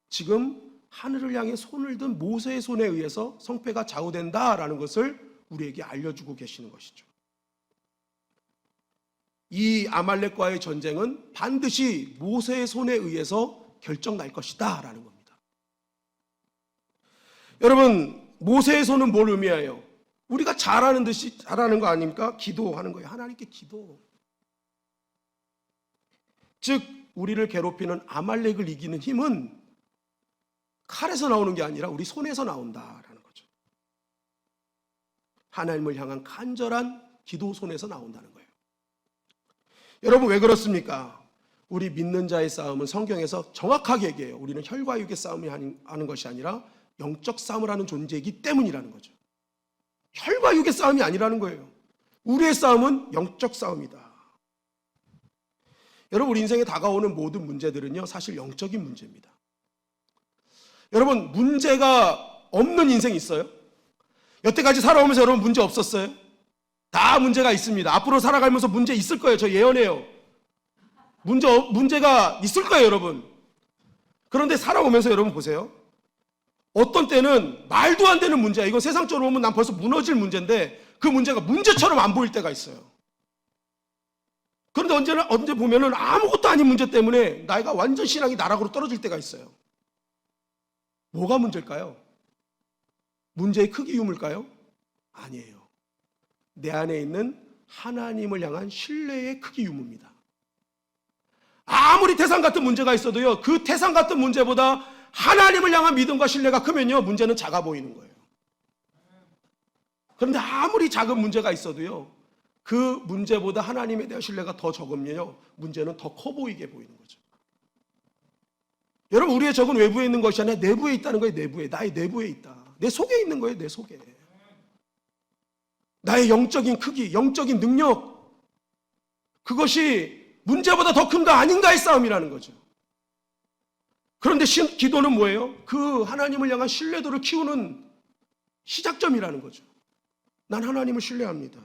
지금 하늘을 향해 손을 든 모세의 손에 의해서 성패가 좌우된다라는 것을 우리에게 알려주고 계시는 것이죠. 이 아말렉과의 전쟁은 반드시 모세의 손에 의해서 결정날 것이다 라는 겁니다. 여러분, 모세의 손은 뭘 의미해요? 우리가 잘하는 듯이 잘하는 거 아닙니까? 기도하는 거예요. 하나님께 기도. 즉 우리를 괴롭히는 아말렉을 이기는 힘은 칼에서 나오는 게 아니라 우리 손에서 나온다라는 거죠. 하나님을 향한 간절한 기도 손에서 나온다는 거예요. 여러분, 왜 그렇습니까? 우리 믿는 자의 싸움은 성경에서 정확하게 얘기해요. 우리는 혈과 육의 싸움이 하는 것이 아니라 영적 싸움을 하는 존재이기 때문이라는 거죠. 혈과 육의 싸움이 아니라는 거예요. 우리의 싸움은 영적 싸움이다. 여러분, 우리 인생에 다가오는 모든 문제들은요, 사실 영적인 문제입니다. 여러분, 문제가 없는 인생이 있어요? 여태까지 살아오면서 여러분 문제 없었어요? 다 문제가 있습니다. 앞으로 살아가면서 문제 있을 거예요. 저 예언해요. 문제가 있을 거예요, 여러분. 그런데 살아오면서 여러분 보세요. 어떤 때는 말도 안 되는 문제야. 이건 세상적으로 보면 난 벌써 무너질 문제인데 그 문제가 문제처럼 안 보일 때가 있어요. 그런데 언제 보면은 아무것도 아닌 문제 때문에 나이가 완전 신앙이 나락으로 떨어질 때가 있어요. 뭐가 문제일까요? 문제의 크기 유무일까요? 아니에요. 내 안에 있는 하나님을 향한 신뢰의 크기 유무입니다. 아무리 태산 같은 문제가 있어도요, 그 태산 같은 문제보다 하나님을 향한 믿음과 신뢰가 크면요, 문제는 작아 보이는 거예요. 그런데 아무리 작은 문제가 있어도요, 그 문제보다 하나님에 대한 신뢰가 더 적으면요, 문제는 더 커 보이게 보이는 거죠. 여러분, 우리의 적은 외부에 있는 것이 아니라 내부에 있다는 거예요. 내부에. 나의 내부에 있다. 내 속에 있는 거예요. 내 속에. 나의 영적인 크기, 영적인 능력, 그것이 문제보다 더 큰가 아닌가의 싸움이라는 거죠. 그런데 기도는 뭐예요? 그 하나님을 향한 신뢰도를 키우는 시작점이라는 거죠. 난 하나님을 신뢰합니다.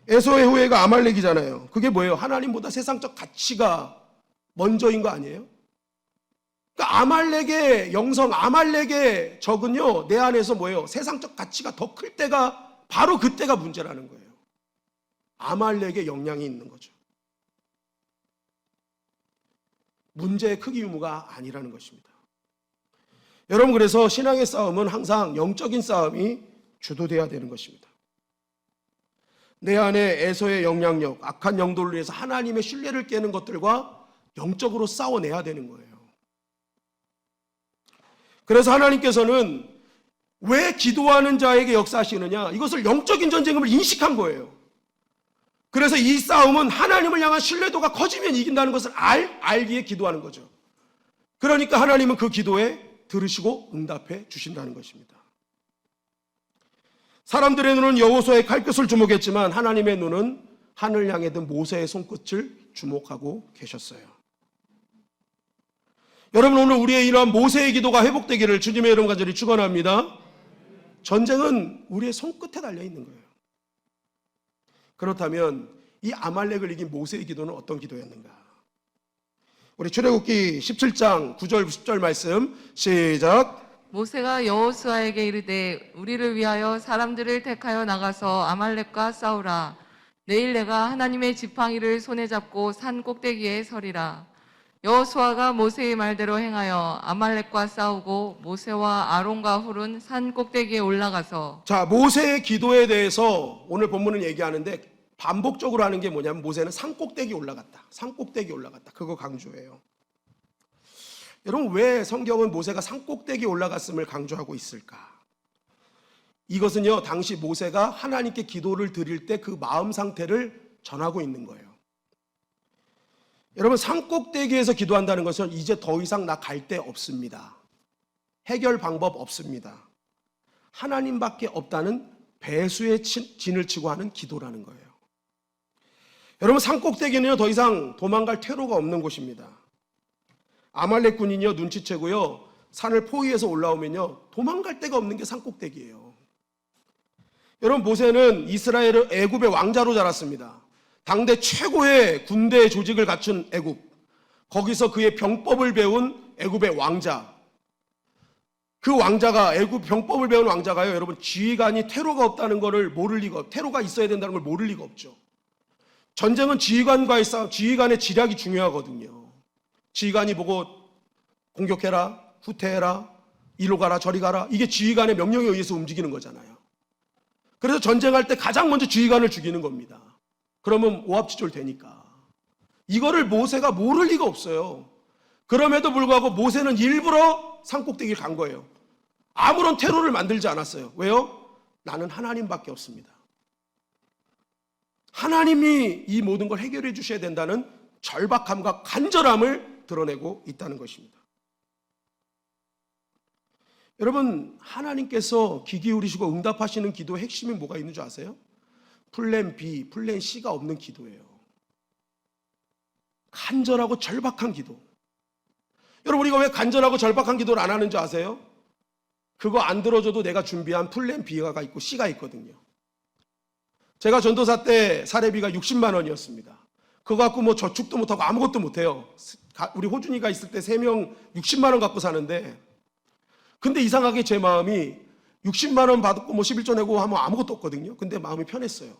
에서의 후예가 아말렉이잖아요. 그게 뭐예요? 하나님보다 세상적 가치가 먼저인 거 아니에요? 그러니까 아말렉의 영성, 아말렉의 적은요, 내 안에서 뭐예요? 세상적 가치가 더 클 때가, 바로 그때가 문제라는 거예요. 아말렉의 영향이 있는 거죠. 문제의 크기 유무가 아니라는 것입니다. 여러분, 그래서 신앙의 싸움은 항상 영적인 싸움이 주도돼야 되는 것입니다. 내 안에 에서의 영향력, 악한 영도를 위해서 하나님의 신뢰를 깨는 것들과 영적으로 싸워내야 되는 거예요. 그래서 하나님께서는 왜 기도하는 자에게 역사하시느냐, 이것을 영적인 전쟁임을 인식한 거예요. 그래서 이 싸움은 하나님을 향한 신뢰도가 커지면 이긴다는 것을 알기에 기도하는 거죠. 그러니까 하나님은 그 기도에 들으시고 응답해 주신다는 것입니다. 사람들의 눈은 여호수아의 칼끝을 주목했지만 하나님의 눈은 하늘 향해 든 모세의 손끝을 주목하고 계셨어요. 여러분, 오늘 우리의 이러한 모세의 기도가 회복되기를 주님의 이름 간절히 축원합니다. 전쟁은 우리의 손끝에 달려 있는 거예요. 그렇다면 이 아말렉을 이긴 모세의 기도는 어떤 기도였는가? 우리 출애굽기 17장 9절 10절 말씀 시작. 모세가 여호수아에게 이르되 우리를 위하여 사람들을 택하여 나가서 아말렉과 싸우라. 내일 내가 하나님의 지팡이를 손에 잡고 산 꼭대기에 서리라. 여호수아가 모세의 말대로 행하여 아말렉과 싸우고 모세와 아론과 훌은 산 꼭대기에 올라가서. 자, 모세의 기도에 대해서 오늘 본문은 얘기하는데 반복적으로 하는 게 뭐냐면 모세는 산 꼭대기 올라갔다. 산 꼭대기 올라갔다. 그거 강조해요. 여러분, 왜 성경은 모세가 산 꼭대기 올라갔음을 강조하고 있을까? 이것은요, 당시 모세가 하나님께 기도를 드릴 때 그 마음 상태를 전하고 있는 거예요. 여러분, 산 꼭대기에서 기도한다는 것은 이제 더 이상 나 갈 데 없습니다. 해결 방법 없습니다. 하나님밖에 없다는 배수의 진을 치고 하는 기도라는 거예요. 여러분, 산 꼭대기는요, 더 이상 도망갈 퇴로가 없는 곳입니다. 아말렉 군인이요, 눈치채고요, 산을 포위해서 올라오면요, 도망갈 데가 없는 게 산 꼭대기예요. 여러분, 모세는 이스라엘의 애굽의 왕자로 자랐습니다. 당대 최고의 군대 조직을 갖춘 애굽, 거기서 그의 병법을 배운 애굽의 왕자, 그 왕자가, 애굽 병법을 배운 왕자가요, 여러분, 지휘관이 퇴로가 없다는 것을 모를 리가, 퇴로가 있어야 된다는 걸 모를 리가 없죠. 전쟁은 지휘관과의 싸움, 지휘관의 지략이 중요하거든요. 지휘관이 보고 공격해라, 후퇴해라, 이리로 가라, 저리 가라, 이게 지휘관의 명령에 의해서 움직이는 거잖아요. 그래서 전쟁할 때 가장 먼저 지휘관을 죽이는 겁니다. 그러면 오합지졸 되니까. 이거를 모세가 모를 리가 없어요. 그럼에도 불구하고 모세는 일부러 산꼭대기를 간 거예요. 아무런 테러를 만들지 않았어요. 왜요? 나는 하나님밖에 없습니다. 하나님이 이 모든 걸 해결해 주셔야 된다는 절박함과 간절함을 드러내고 있다는 것입니다. 여러분, 하나님께서 귀 기울이시고 응답하시는 기도의 핵심이 뭐가 있는 줄 아세요? 플랜 B, 플랜 C가 없는 기도예요. 간절하고 절박한 기도. 여러분, 우리가 왜 간절하고 절박한 기도를 안 하는 줄 아세요? 그거 안 들어줘도 내가 준비한 플랜 B가 있고 C가 있거든요. 제가 전도사 때 사례비가 60만 원이었습니다. 그거 갖고 뭐 저축도 못하고 아무것도 못해요. 우리 호준이가 있을 때 3명 60만 원 갖고 사는데, 근데 이상하게 제 마음이 60만 원 받고 뭐 11조 내고 하면 아무것도 없거든요. 근데 마음이 편했어요.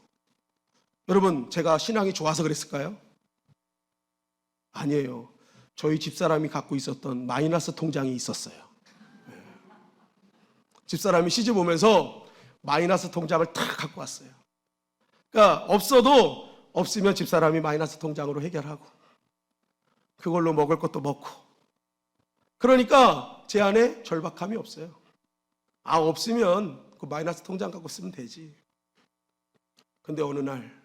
여러분, 제가 신앙이 좋아서 그랬을까요? 아니에요. 저희 집사람이 갖고 있었던 마이너스 통장이 있었어요. 집사람이 시집 오면서 마이너스 통장을 탁 갖고 왔어요. 그러니까 없으면 집사람이 마이너스 통장으로 해결하고 그걸로 먹을 것도 먹고, 그러니까 제 안에 절박함이 없어요. 없으면 그 마이너스 통장 갖고 쓰면 되지. 근데 어느 날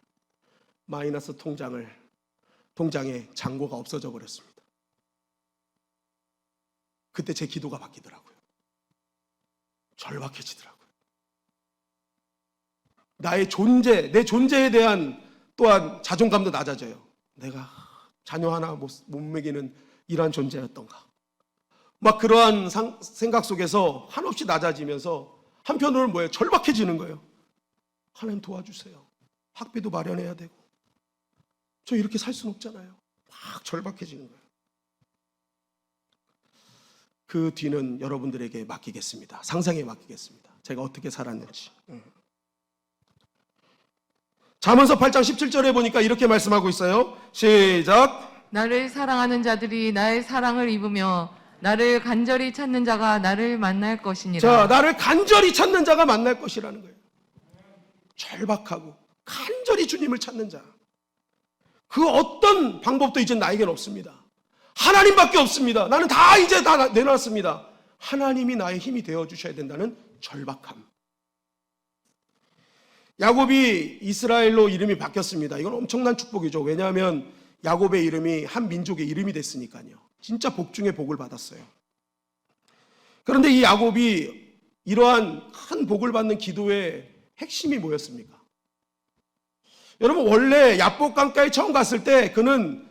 마이너스 통장에 잔고가 없어져 버렸습니다. 그때 제 기도가 바뀌더라고요. 절박해지더라고요. 나의 존재, 내 존재에 대한 또한 자존감도 낮아져요. 내가 자녀 하나 못 먹이는 이러한 존재였던가. 막 그러한 생각 속에서 한없이 낮아지면서 한편으로는 뭐예요? 절박해지는 거예요. 하나님 도와주세요. 학비도 마련해야 되고 저 이렇게 살 수는 없잖아요. 막 절박해지는 거예요. 그 뒤는 여러분들에게 맡기겠습니다. 상상에 맡기겠습니다. 제가 어떻게 살았는지. 잠언서 8장 17절에 보니까 이렇게 말씀하고 있어요. 시작. 나를 사랑하는 자들이 나의 사랑을 입으며 나를 간절히 찾는 자가 나를 만날 것이니라. 자, 나를 간절히 찾는 자가 만날 것이라는 거예요. 절박하고 간절히 주님을 찾는 자. 그 어떤 방법도 이제 나에겐 없습니다. 하나님밖에 없습니다. 나는 이제 다 내놨습니다. 하나님이 나의 힘이 되어주셔야 된다는 절박함. 야곱이 이스라엘로 이름이 바뀌었습니다. 이건 엄청난 축복이죠. 왜냐하면 야곱의 이름이 한 민족의 이름이 됐으니까요. 진짜 복 중에 복을 받았어요. 그런데 이 야곱이 이러한 큰 복을 받는 기도의 핵심이 뭐였습니까? 여러분, 원래 야복 강가에 처음 갔을 때 그는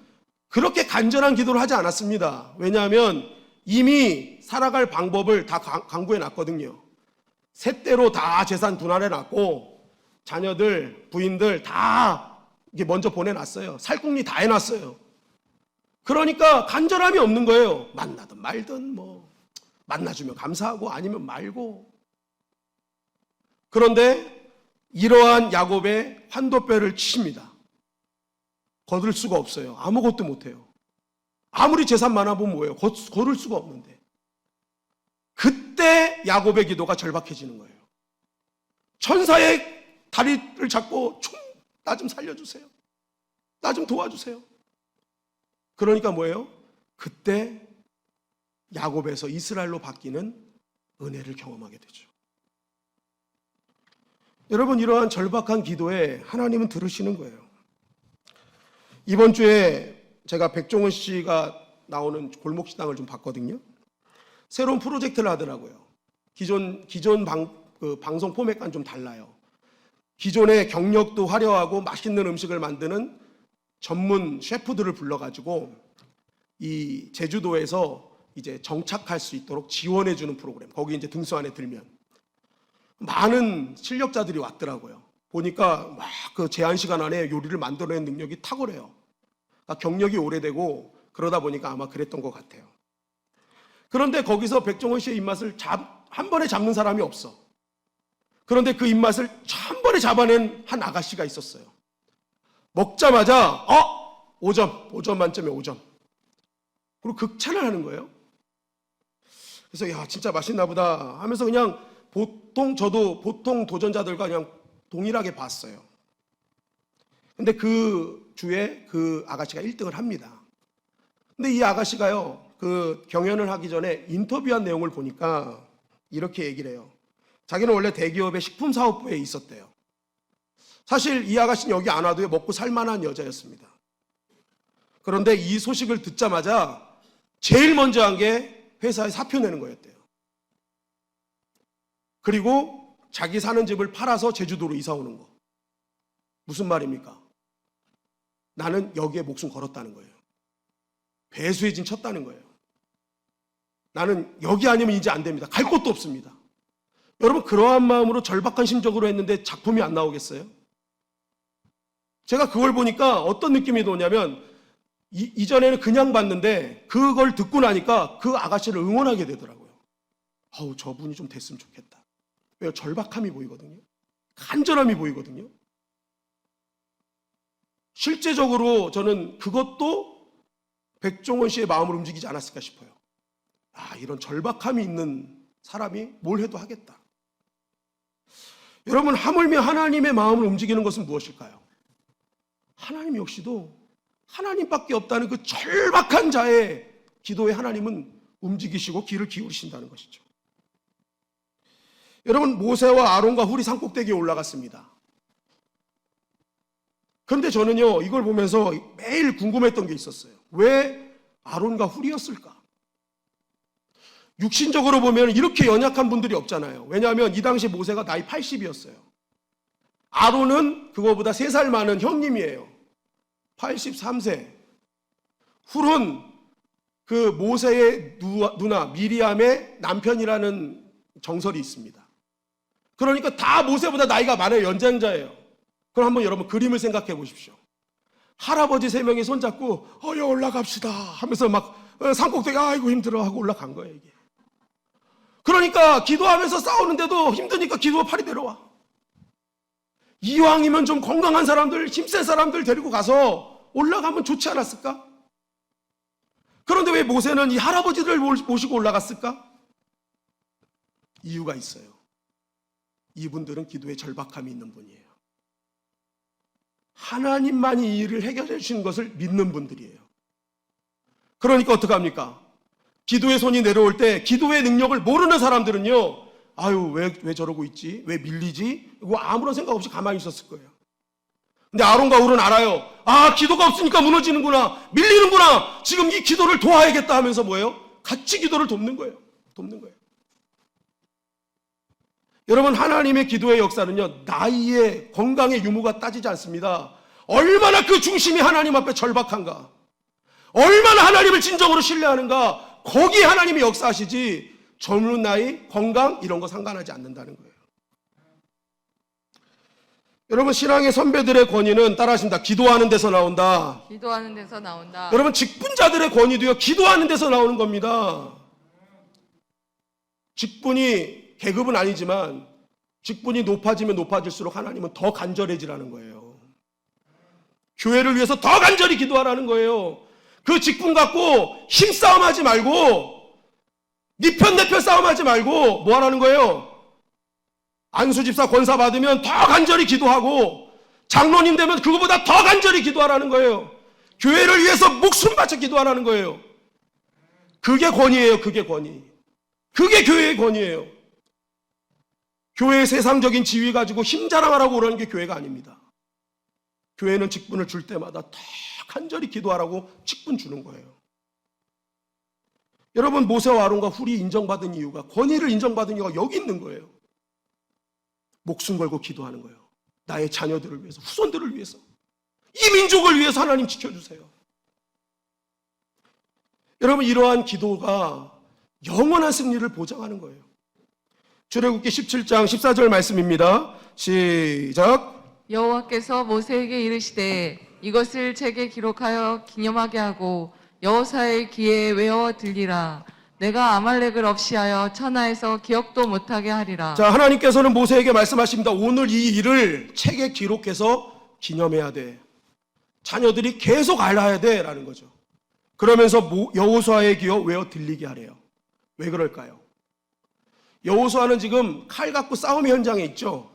그렇게 간절한 기도를 하지 않았습니다. 왜냐하면 이미 살아갈 방법을 다 강구해 놨거든요. 셋대로 다 재산 분할해 놨고 자녀들, 부인들 다 이게 먼저 보내놨어요. 살궁리 다 해놨어요. 그러니까 간절함이 없는 거예요. 만나든 말든 뭐 만나주면 감사하고 아니면 말고. 그런데 이러한 야곱의 환도뼈를 치십니다. 거둘 수가 없어요. 아무것도 못해요. 아무리 재산 많아 보면 뭐예요? 거둘 수가 없는데. 그때 야곱의 기도가 절박해지는 거예요. 천사의 다리를 잡고 나 좀 살려주세요. 나 좀 도와주세요. 그러니까 뭐예요? 그때 야곱에서 이스라엘로 바뀌는 은혜를 경험하게 되죠. 여러분, 이러한 절박한 기도에 하나님은 들으시는 거예요. 이번 주에 제가 백종원 씨가 나오는 골목식당을 좀 봤거든요. 새로운 프로젝트를 하더라고요. 기존 방송 포맷과는 좀 달라요. 기존의 경력도 화려하고 맛있는 음식을 만드는 전문 셰프들을 불러가지고 이 제주도에서 이제 정착할 수 있도록 지원해주는 프로그램. 거기 이제 등수 안에 들면 많은 실력자들이 왔더라고요. 보니까 막 그 제한 시간 안에 요리를 만들어내는 능력이 탁월해요. 그러니까 경력이 오래되고 그러다 보니까 아마 그랬던 것 같아요. 그런데 거기서 백종원 씨의 입맛을 한 번에 잡는 사람이 없어. 그런데 그 입맛을 한 번에 잡아낸 한 아가씨가 있었어요. 먹자마자 5점 만점에 5점. 그리고 극찬을 하는 거예요. 그래서 야, 진짜 맛있나 보다 하면서 그냥 저도 보통 도전자들과 그냥 동일하게 봤어요. 근데 그 주에 그 아가씨가 1등을 합니다. 근데 이 아가씨가요, 그 경연을 하기 전에 인터뷰한 내용을 보니까 이렇게 얘기를 해요. 자기는 원래 대기업의 식품사업부에 있었대요. 사실 이 아가씨는 여기 안 와도 먹고 살만한 여자였습니다. 그런데 이 소식을 듣자마자 제일 먼저 한 게 회사에 사표 내는 거였대요. 그리고 자기 사는 집을 팔아서 제주도로 이사 오는 거. 무슨 말입니까? 나는 여기에 목숨 걸었다는 거예요. 배수의 진 쳤다는 거예요. 나는 여기 아니면 이제 안 됩니다. 갈 곳도 없습니다. 여러분, 그러한 마음으로 절박한 심정으로 했는데 작품이 안 나오겠어요? 제가 그걸 보니까 어떤 느낌이 도냐면 이전에는 그냥 봤는데 그걸 듣고 나니까 그 아가씨를 응원하게 되더라고요. 저분이 좀 됐으면 좋겠다. 왜요? 절박함이 보이거든요. 간절함이 보이거든요. 실제적으로 저는 그것도 백종원 씨의 마음을 움직이지 않았을까 싶어요. 이런 절박함이 있는 사람이 뭘 해도 하겠다. 여러분, 하물며 하나님의 마음을 움직이는 것은 무엇일까요? 하나님 역시도 하나님밖에 없다는 그 절박한 자의 기도에 하나님은 움직이시고 귀를 기울이신다는 것이죠. 여러분, 모세와 아론과 훌이 산꼭대기에 올라갔습니다. 그런데 저는요, 이걸 보면서 매일 궁금했던 게 있었어요. 왜 아론과 훌이었을까? 육신적으로 보면 이렇게 연약한 분들이 없잖아요. 왜냐하면 이 당시 모세가 나이 80이었어요. 아론은 그거보다 3살 많은 형님이에요. 83세. 훌은 그 모세의 누나 미리암의 남편이라는 정설이 있습니다. 그러니까 다 모세보다 나이가 많아요. 연장자예요. 그럼 한번 여러분 그림을 생각해 보십시오. 할아버지 3명이 손잡고 올라갑시다 하면서 막 산꼭대기 아이고 힘들어 하고 올라간 거예요, 이게. 그러니까 기도하면서 싸우는데도 힘드니까 기도가 팔이 내려와. 이왕이면 좀 건강한 사람들, 힘센 사람들 데리고 가서 올라가면 좋지 않았을까? 그런데 왜 모세는 이 할아버지들 모시고 올라갔을까? 이유가 있어요. 이분들은 기도에 절박함이 있는 분이에요. 하나님만이 이 일을 해결해 주시는 것을 믿는 분들이에요. 그러니까 어떡합니까? 기도의 손이 내려올 때 기도의 능력을 모르는 사람들은요, 왜 저러고 있지? 왜 밀리지? 이거 아무런 생각 없이 가만히 있었을 거예요. 근데 아론과 훌은 알아요. 기도가 없으니까 무너지는구나. 밀리는구나. 지금 이 기도를 도와야겠다 하면서 뭐예요? 같이 기도를 돕는 거예요. 여러분, 하나님의 기도의 역사는요, 나이의 건강의 유무가 따지지 않습니다. 얼마나 그 중심이 하나님 앞에 절박한가, 얼마나 하나님을 진정으로 신뢰하는가, 거기에 하나님이 역사하시지 젊은 나이, 건강 이런 거 상관하지 않는다는 거예요. 여러분, 신앙의 선배들의 권위는 따라하십니다. 기도하는 데서 나온다. 기도하는 데서 나온다. 여러분, 직분자들의 권위도요, 기도하는 데서 나오는 겁니다. 직분이 계급은 아니지만 직분이 높아지면 높아질수록 하나님은 더 간절해지라는 거예요. 교회를 위해서 더 간절히 기도하라는 거예요. 그 직분 갖고 힘싸움하지 말고, 네 편 내 편 싸움하지 말고 뭐 하라는 거예요? 안수집사 권사 받으면 더 간절히 기도하고, 장로님 되면 그거보다 더 간절히 기도하라는 거예요. 교회를 위해서 목숨 바쳐 기도하라는 거예요. 그게 권위예요. 그게 권위. 그게 교회의 권위예요. 교회의 세상적인 지위 가지고 힘 자랑하라고 그러는 게 교회가 아닙니다. 교회는 직분을 줄 때마다 더 간절히 기도하라고 직분 주는 거예요. 여러분, 모세와 아론과 훌이 인정받은 이유가, 권위를 인정받은 이유가 여기 있는 거예요. 목숨 걸고 기도하는 거예요. 나의 자녀들을 위해서, 후손들을 위해서, 이 민족을 위해서 하나님 지켜주세요. 여러분, 이러한 기도가 영원한 승리를 보장하는 거예요. 출애굽기 17장 14절 말씀입니다. 시작. 여호와께서 모세에게 이르시되 이것을 책에 기록하여 기념하게 하고 여호사의 귀에 외워 들리라. 내가 아말렉을 없이하여 천하에서 기억도 못하게 하리라. 자, 하나님께서는 모세에게 말씀하십니다. 오늘 이 일을 책에 기록해서 기념해야 돼. 자녀들이 계속 알아야 돼 라는 거죠. 그러면서 여호수아의 귀에 외워 들리게 하래요. 왜 그럴까요? 여호수아는 지금 칼 갖고 싸움의 현장에 있죠.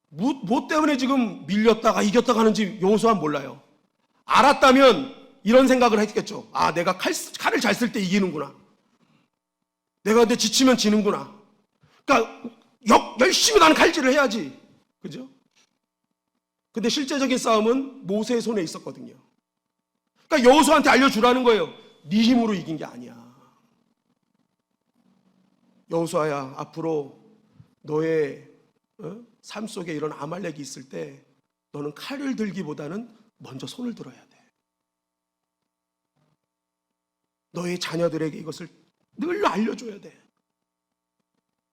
뭐 때문에 지금 밀렸다가 이겼다가 하는지 여호수아는 몰라요. 알았다면 이런 생각을 했겠죠. 아, 내가 칼을 잘 쓸 때 이기는구나. 내가 근데 지치면 지는구나. 그러니까 열심히 나는 칼질을 해야지. 그죠? 근데 실제적인 싸움은 모세의 손에 있었거든요. 그러니까 여호수아한테 알려주라는 거예요. 네 힘으로 이긴 게 아니야. 여호수아야, 앞으로 너의 삶 속에 이런 아말렉이 있을 때 너는 칼을 들기보다는 먼저 손을 들어야 돼. 너의 자녀들에게 이것을 늘 알려줘야 돼.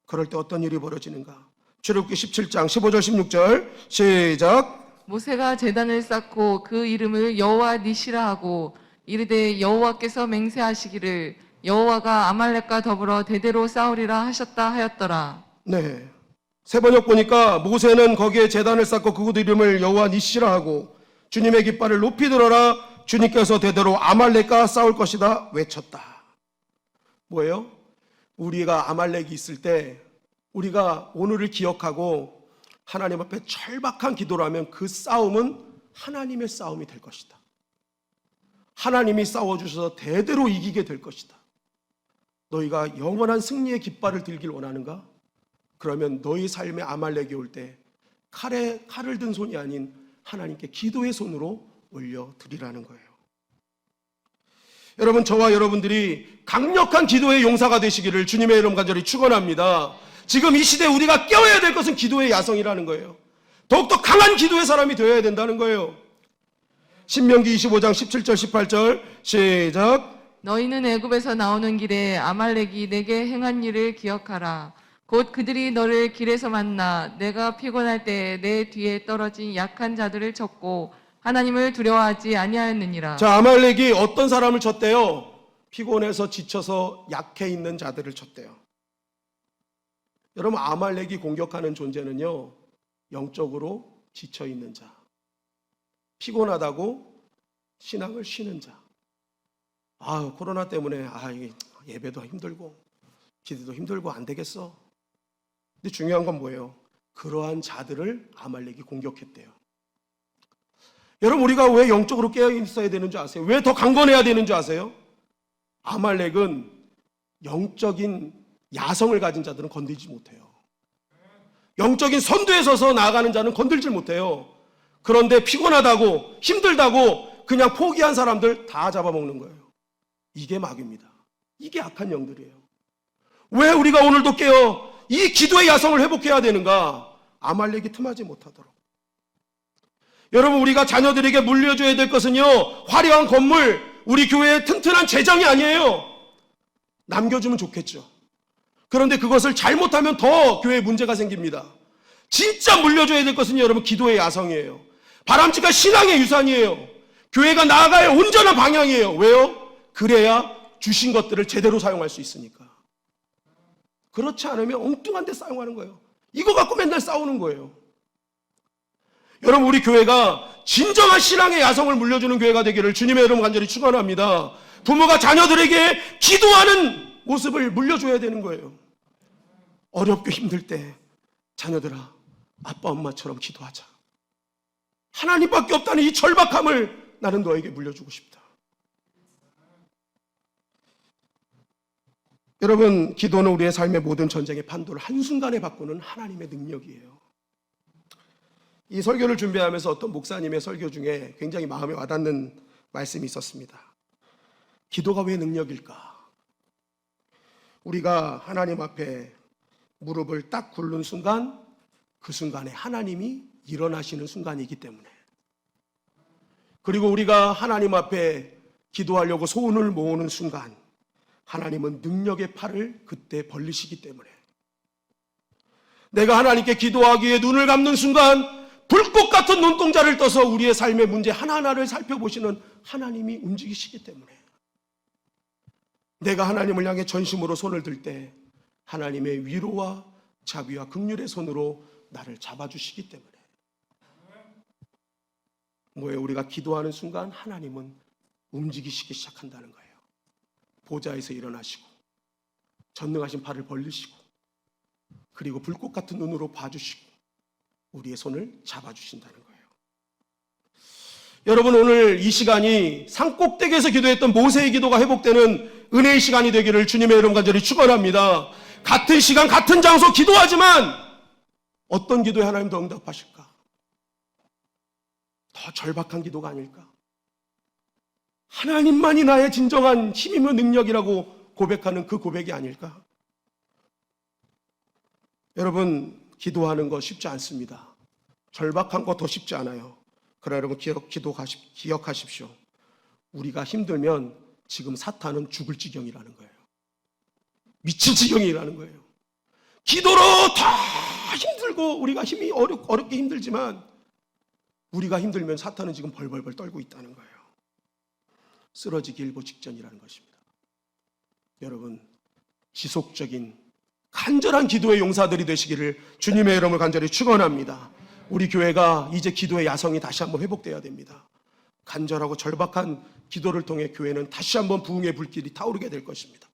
그럴 때 어떤 일이 벌어지는가? 출애굽기 17장 15절 16절 시작. 모세가 제단을 쌓고 그 이름을 여호와 니시라 하고 이르되 여호와께서 맹세하시기를 여호와가 아말렉과 더불어 대대로 싸우리라 하셨다 하였더라. 네. 세 번역 보니까 모세는 거기에 제단을 쌓고 그곳 이름을 여호와 니시라 하고 주님의 깃발을 높이 들어라. 주님께서 대대로 아말렉과 싸울 것이다 외쳤다. 뭐예요? 우리가 아말렉이 있을 때 우리가 오늘을 기억하고 하나님 앞에 절박한 기도를 하면 그 싸움은 하나님의 싸움이 될 것이다. 하나님이 싸워주셔서 대대로 이기게 될 것이다. 너희가 영원한 승리의 깃발을 들길 원하는가? 그러면 너희 삶에 아말렉이 올 때 칼을 든 손이 아닌 하나님께 기도의 손으로 올려드리라는 거예요. 여러분, 저와 여러분들이 강력한 기도의 용사가 되시기를 주님의 이름 간절히 축원합니다. 지금 이 시대에 우리가 깨워야 될 것은 기도의 야성이라는 거예요. 더욱더 강한 기도의 사람이 되어야 된다는 거예요. 신명기 25장 17절 18절 시작. 너희는 애굽에서 나오는 길에 아말렉이 내게 행한 일을 기억하라. 곧 그들이 너를 길에서 만나 내가 피곤할 때 내 뒤에 떨어진 약한 자들을 쳤고 하나님을 두려워하지 아니하였느니라. 자, 아말렉이 어떤 사람을 쳤대요? 피곤해서 지쳐서 약해 있는 자들을 쳤대요. 여러분, 아말렉이 공격하는 존재는요, 영적으로 지쳐 있는 자, 피곤하다고 신앙을 쉬는 자. 아, 코로나 때문에 이게 예배도 힘들고 기도도 힘들고 안 되겠어. 근데 중요한 건 뭐예요? 그러한 자들을 아말렉이 공격했대요. 여러분, 우리가 왜 영적으로 깨어 있어야 되는 줄 아세요? 왜 더 강건해야 되는 줄 아세요? 아말렉은 영적인 야성을 가진 자들은 건들지 못해요. 영적인 선두에 서서 나아가는 자는 건들지 못해요. 그런데 피곤하다고 힘들다고 그냥 포기한 사람들 다 잡아먹는 거예요. 이게 마귀입니다. 이게 악한 영들이에요. 왜 우리가 오늘도 깨어 이 기도의 야성을 회복해야 되는가? 아말렉이 틈하지 못하도록. 여러분, 우리가 자녀들에게 물려줘야 될 것은요, 화려한 건물, 우리 교회의 튼튼한 재정이 아니에요. 남겨주면 좋겠죠. 그런데 그것을 잘못하면 더 교회에 문제가 생깁니다. 진짜 물려줘야 될 것은 여러분 기도의 야성이에요. 바람직한 신앙의 유산이에요. 교회가 나아가야 온전한 방향이에요. 왜요? 그래야 주신 것들을 제대로 사용할 수 있으니까. 그렇지 않으면 엉뚱한 데 사용하는 거예요. 이거 갖고 맨날 싸우는 거예요. 여러분, 우리 교회가 진정한 신앙의 야성을 물려주는 교회가 되기를 주님의 이름 간절히 축원합니다. 부모가 자녀들에게 기도하는 모습을 물려줘야 되는 거예요. 어렵고 힘들 때 자녀들아, 아빠 엄마처럼 기도하자. 하나님밖에 없다는 이 절박함을 나는 너에게 물려주고 싶다. 여러분, 기도는 우리의 삶의 모든 전쟁의 판도를 한순간에 바꾸는 하나님의 능력이에요. 이 설교를 준비하면서 어떤 목사님의 설교 중에 굉장히 마음에 와닿는 말씀이 있었습니다. 기도가 왜 능력일까? 우리가 하나님 앞에 무릎을 딱 꿇는 순간, 그 순간에 하나님이 일어나시는 순간이기 때문에, 그리고 우리가 하나님 앞에 기도하려고 소원을 모으는 순간 하나님은 능력의 팔을 그때 벌리시기 때문에, 내가 하나님께 기도하기 위해 눈을 감는 순간 불꽃 같은 눈동자를 떠서 우리의 삶의 문제 하나하나를 살펴보시는 하나님이 움직이시기 때문에, 내가 하나님을 향해 전심으로 손을 들 때 하나님의 위로와 자비와 긍휼의 손으로 나를 잡아주시기 때문에, 뭐예요? 우리가 기도하는 순간 하나님은 움직이시기 시작한다는 거예요. 보좌에서 일어나시고 전능하신 팔을 벌리시고, 그리고 불꽃 같은 눈으로 봐주시고 우리의 손을 잡아주신다는 거예요. 여러분, 오늘 이 시간이 산꼭대기에서 기도했던 모세의 기도가 회복되는 은혜의 시간이 되기를 주님의 이름 간절히 축원합니다. 같은 시간 같은 장소 기도하지만 어떤 기도에 하나님 더 응답하실까? 더 절박한 기도가 아닐까? 하나님만이 나의 진정한 힘이며 능력이라고 고백하는 그 고백이 아닐까? 여러분, 기도하는 거 쉽지 않습니다. 절박한 거 더 쉽지 않아요. 그러나 여러분, 기억하십시오. 우리가 힘들면 지금 사탄은 죽을 지경이라는 거예요. 미칠 지경이라는 거예요. 기도로 더 힘들고 우리가 힘이 어렵게 힘들지만, 우리가 힘들면 사탄은 지금 벌벌벌 떨고 있다는 거예요. 쓰러지기 일보 직전이라는 것입니다. 여러분, 지속적인 간절한 기도의 용사들이 되시기를 주님의 이름을 간절히 축원합니다. 우리 교회가 이제 기도의 야성이 다시 한번 회복돼야 됩니다. 간절하고 절박한 기도를 통해 교회는 다시 한번 부흥의 불길이 타오르게 될 것입니다.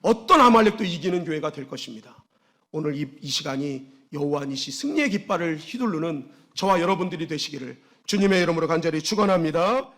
어떤 아말렉도 이기는 교회가 될 것입니다. 오늘 이 시간이 여호와 니시 승리의 깃발을 휘두르는 저와 여러분들이 되시기를 주님의 이름으로 간절히 축원합니다.